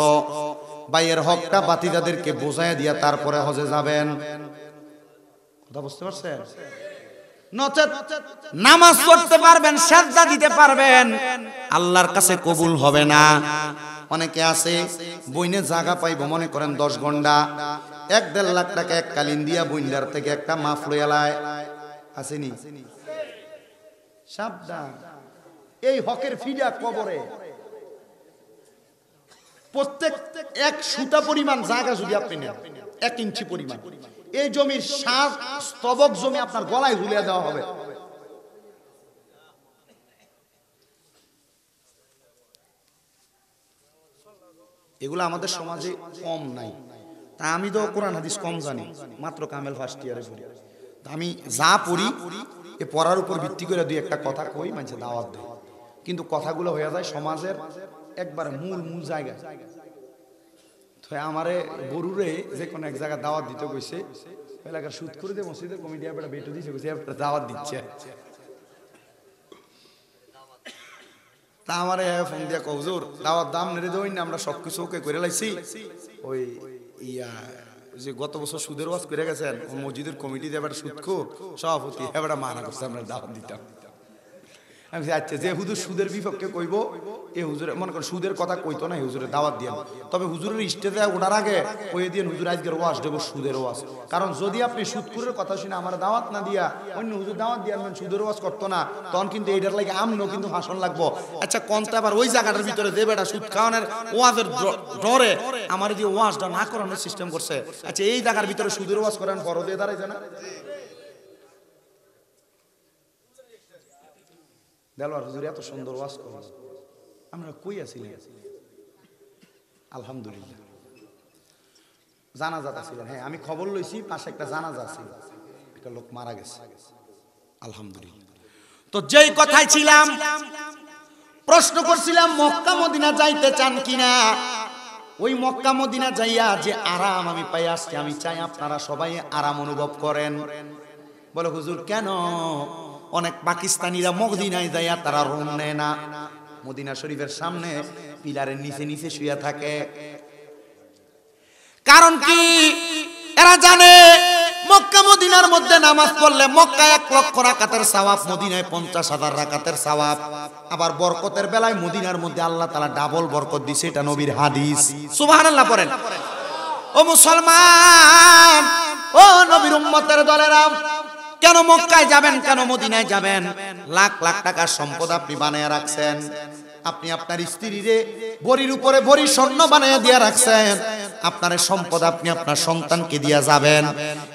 ভাইয়ের হকটা বাতিদাদেরকে বুঝাইয়া দিয়া তারপরে হজে যাবেন। কথা বুঝতে পারছেন? নচেত নামাজ পড়তে পারবেন, সাজদা দিতে পারবেন, আল্লাহর কাছে কবুল হবে না। অনেকে আছে বইনে জায়গা পাইবো মনে করেন 10 ঘন্টা, 1-1.5 লাখ টাকা এককালীন দিয়া বইন্দার থেকে একটা মাফ লইয়ালায় আসেনি। সাবধান, এই হকের ফিডা কবরে। প্রত্যেক 1 সুতা পরিমাণ জায়গা যদি আপনি নেন, 1 ইঞ্চি পরিমাণ, এই জমির 7 স্তবক জমি আপনার গলায় ঝুলিয়ে দেওয়া হবে। এগুলো আমাদের সমাজে কম নাই। তা আমি তো কোরআন হাদিস কম জানি, মাত্র কামেল ফার্স্ট ইয়ারে পড়ি। আমি যা পড়ি এ পড়ার উপর ভিত্তি করে 2-1টা কথা কই, মানুষে দাওয়াত দেয়, কিন্তু কথাগুলো হয়ে যায় সমাজের একবারে মূল জায়গা। তো আমারে গরুরে যে কোনো এক জায়গায় দাওয়াত দিতে কইছে, এলাকার সুদ করে দিয়ে মসজিদের কমিটি একটা বেটো দিয়েছে, কইছে দাওয়াত দিচ্ছে। তা আমারে ফোন দিয়া কও হুজুর দাওয়াত দাম নেড়ে দেই না, আমরা সবকিছু ওকে করে লাইছি। ওই যে গত বছর সুদের ওয়াজ করে গেছেন, ও মসজিদের কমিটিতে এবার সুদখোর সভাপতি এবার মানা করছে আমরা দাওয়াত দিতাম। আমি আচ্ছা, যে হুজুর সুদের বিপক্ষে কইব, এই হুজুরে মনে করেন সুদের কথা কইতো না, এই হুজুরে দাওয়াত দিয়ে। তবে হুজুরের স্টেজে ওঠার আগে কইয়ে দিয়ে হুজুর আজকের ওয়াজ দেবো সুদের ওয়াজ। কারণ যদি আপনি সুদখোরের কথা শুনে আমার দাওয়াত না দিয়া অন্য হুজুর দাওয়াত দিয়ে আনবেন, সুদের ওয়াজ করতো না, তখন কিন্তু এইটার লাগে আমনো কিন্তু ভাষণ লাগবো। আচ্ছা কোনটা আবার ওই জায়গাটার ভিতরে যে বেটা সুদ খাওয়ানোর ওয়াজের ডরে আমার যে ওয়াজটা না করানোর সিস্টেম করছে, আচ্ছা এই জায়গার ভিতরে সুদের ওয়াজ করেন বড় দিয়ে দাঁড়াইছে না? দেলোয়ার হুজুর এত সুন্দর ওয়াজ করো, আমরা কই আছিলেন? আলহামদুলিল্লাহ জানাজা ছিলেন। হ্যাঁ আমি খবর লইছি পাশে একটা জানাজা ছিল, একটা লোক মারা গেছে। আলহামদুলিল্লাহ। তো যেই কথায় ছিলাম, প্রশ্ন করছিলাম মক্কা মদিনা যাইতে চান কিনা। ওই মক্কা মদিনা যাইয়া যে আরাম আমি পাই আসছি, আমি চাই আপনারা সবাই আরাম অনুভব করেন। বলে হুজুর কেন? অনেক পাকিস্তানিরা মদিনায় যাইয়া তারা রুম নেয় না, মদিনা শরীফের সামনে পিলারের নিচে নিচে শুয়ে থাকে। কারণ কি? এরা জানে মক্কা মদিনার মধ্যে নামাজ পড়লে মক্কায় 1 লক্ষ রাকাতের সওয়াব, মদিনায় 50,000 রাকাতের সওয়াব। আবার বরকতের বেলায় মদিনার মধ্যে আল্লাহ তাআলা ডাবল বরকত দিয়েছে, এটা নবীর হাদিস। সুবহানাল্লাহ পড়েন। ও মুসলমান, ও নবীর উম্মতের দলেরা, কেন মক্কায় যাবেন, কেন মদিনায় যাবেন? লাখ লাখ টাকার সম্পদ আপনি বানায় রাখছেন, আপনি আপনার স্ত্রীরে বড়ির উপরে বড়ি স্বর্ণ বানাইয়া দিয়া রাখছেন, আপনার সম্পদ আপনি আপনার সন্তানকে দিয়া যাবেন।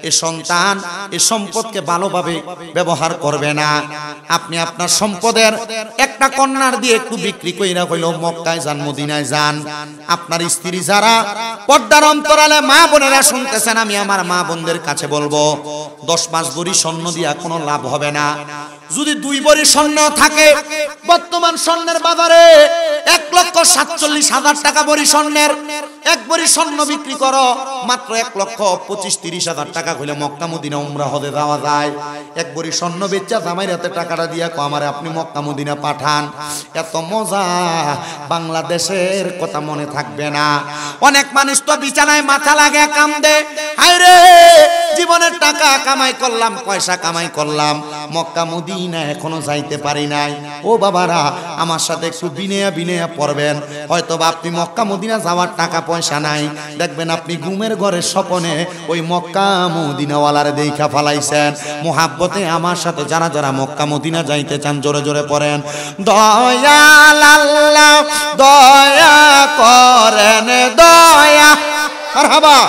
এই সন্তান এই সম্পদকে ভালোভাবে ব্যবহার করবে না। আপনি আপনার সম্পদের একটা কন্যার দিয়ে একটু বিক্রি কইরা হইলো মক্কায় যান, মদিনায় যান। আপনার স্ত্রী যারা পর্দার অন্তরালে মা বোনেরা শুনতেছেন, আমি আমার মা বোনদের কাছে বলবো 10-5 ভরি স্বর্ণ দিয়া কোনো লাভ হবে না। যদি 2 ভরি স্বর্ণ থাকে, বর্তমান স্বর্ণের বাজারে 1,47,000 টাকা ভরি স্বর্ণের, 1 ভরি স্বর্ণ বিক্রি করো মাত্র 1,25,000-30,000 টাকা হইলে মক্কা মদিনা উমরা হতে যাওয়া যায়। 1 ভরি স্বর্ণ বেচা জামাইর হাতে টাকাটা দিয়া কো আমারে আপনি মক্কা মদিনা পাঠান। এত মজা বাংলাদেশের কথা মনে থাকবে না। অনেক মানুষ তো বিছানায় মাথা লাগে কান্দে, হায়রে জীবনের টাকা কামাই করলাম, পয়সা কামাই করলাম, মক্কা মদিনা এখনো যাইতে পারি নাই। ও বাবারা, আমার সাথে একটু বিনয়া পড়বেন। হয়তো বা আপনি মক্কা মদিনা যাওয়ার টাকা পয়সা নাই, দেখবেন আপনি ঘুমের ঘরের স্বপ্নে ওই মক্কা মদিনাওয়ালারে দেখা ফালাইছেন। মুহাব্বতে আমার সাথে যারা যারা মক্কা মদিনা যাইতে চান জোরে জোরে পড়েন, দয়াল আল্লাহ দয়া করেন, দয়া মারহাবা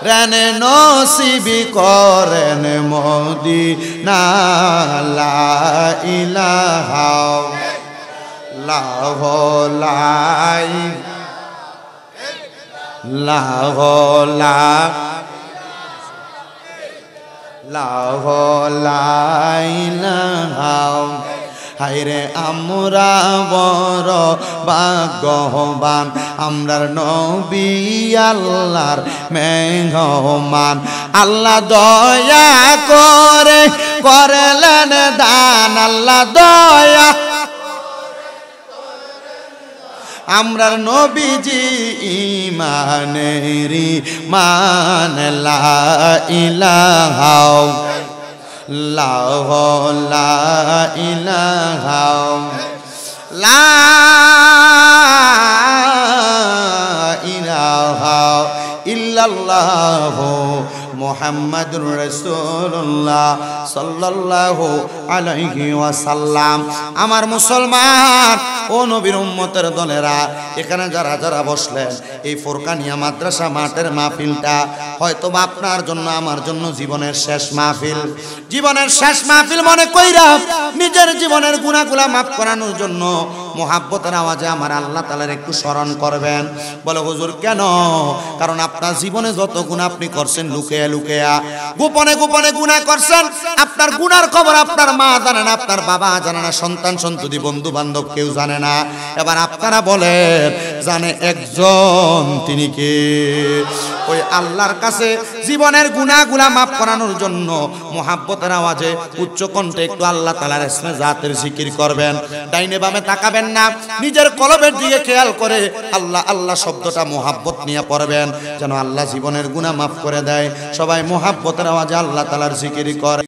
রানে নসিবি করেন মদিনা, লা ইলাহা ইল্লাল্লাহ, লা ইলাহা। হায়রে আমরা বড় ভাগ্যবান, আমরার নবী আল্লাহর মেহমান। আল্লাহ দয়া করে করলেন দান, আল্লাহ দয়া আমরার নবীজি ইমানেরি মান, লা ইলাহা ইল্লাল্লাহ, লা ইলাহা ইল্লাল্লাহ মুহাম্মাদুর রাসূলুল্লাহ সাল্লাল্লাহু আলাইহি ওয়াসাল্লাম। আমার মুসলমান ও নবীর উম্মতের দলেরা, এখানে যারা যারা বসলেন, এই ফুরকানিয়া মাদ্রাসা মাঠের মাহফিলটা হয়তো আপনার জন্য আমার জন্য জীবনের শেষ মাহফিল। জীবনের শেষ মাহফিল মনে কইরা নিজের জীবনের গুনাহগুলা মাফ করানোর জন্য মুহাব্বতের আওয়াজে আমার আল্লাহ তাআলার একটু স্মরণ করবেন। বলে হুজুর কেন? কারণ আপনার জীবনে যত গুনাহ আপনি করছেন লুকিয়ে লুকিয়ে, গোপনে গোপনে গুনাহ করছেন, আপনার গুনার খবর আপনার মা জানে না, আপনার বাবা জানে না, সন্তান সন্ততি বন্ধু বান্ধব কেউ জানে না। এবার আপনারা বলেন জানে একজন, তিনি কে? ওই আল্লাহর কাছে জীবনের গুনাহগুলা মাফ করানোর জন্য মুহাব্বতের আওয়াজে উচ্চ কণ্ঠে একটু আল্লাহ তাআলার ইসমে জাতের জিকির করবেন। ডাইনে বামে তাকাবেন না, নিজের কলবের দিকে খেয়াল করে আল্লাহ আল্লাহ শব্দটা মুহাব্বত নিয়ে পড়বেন, যেন আল্লাহ জীবনের গুনাহ মাফ করে দেয়। সবাই মুহাব্বতের আওয়াজে আল্লাহ তাআলার জিকির করে।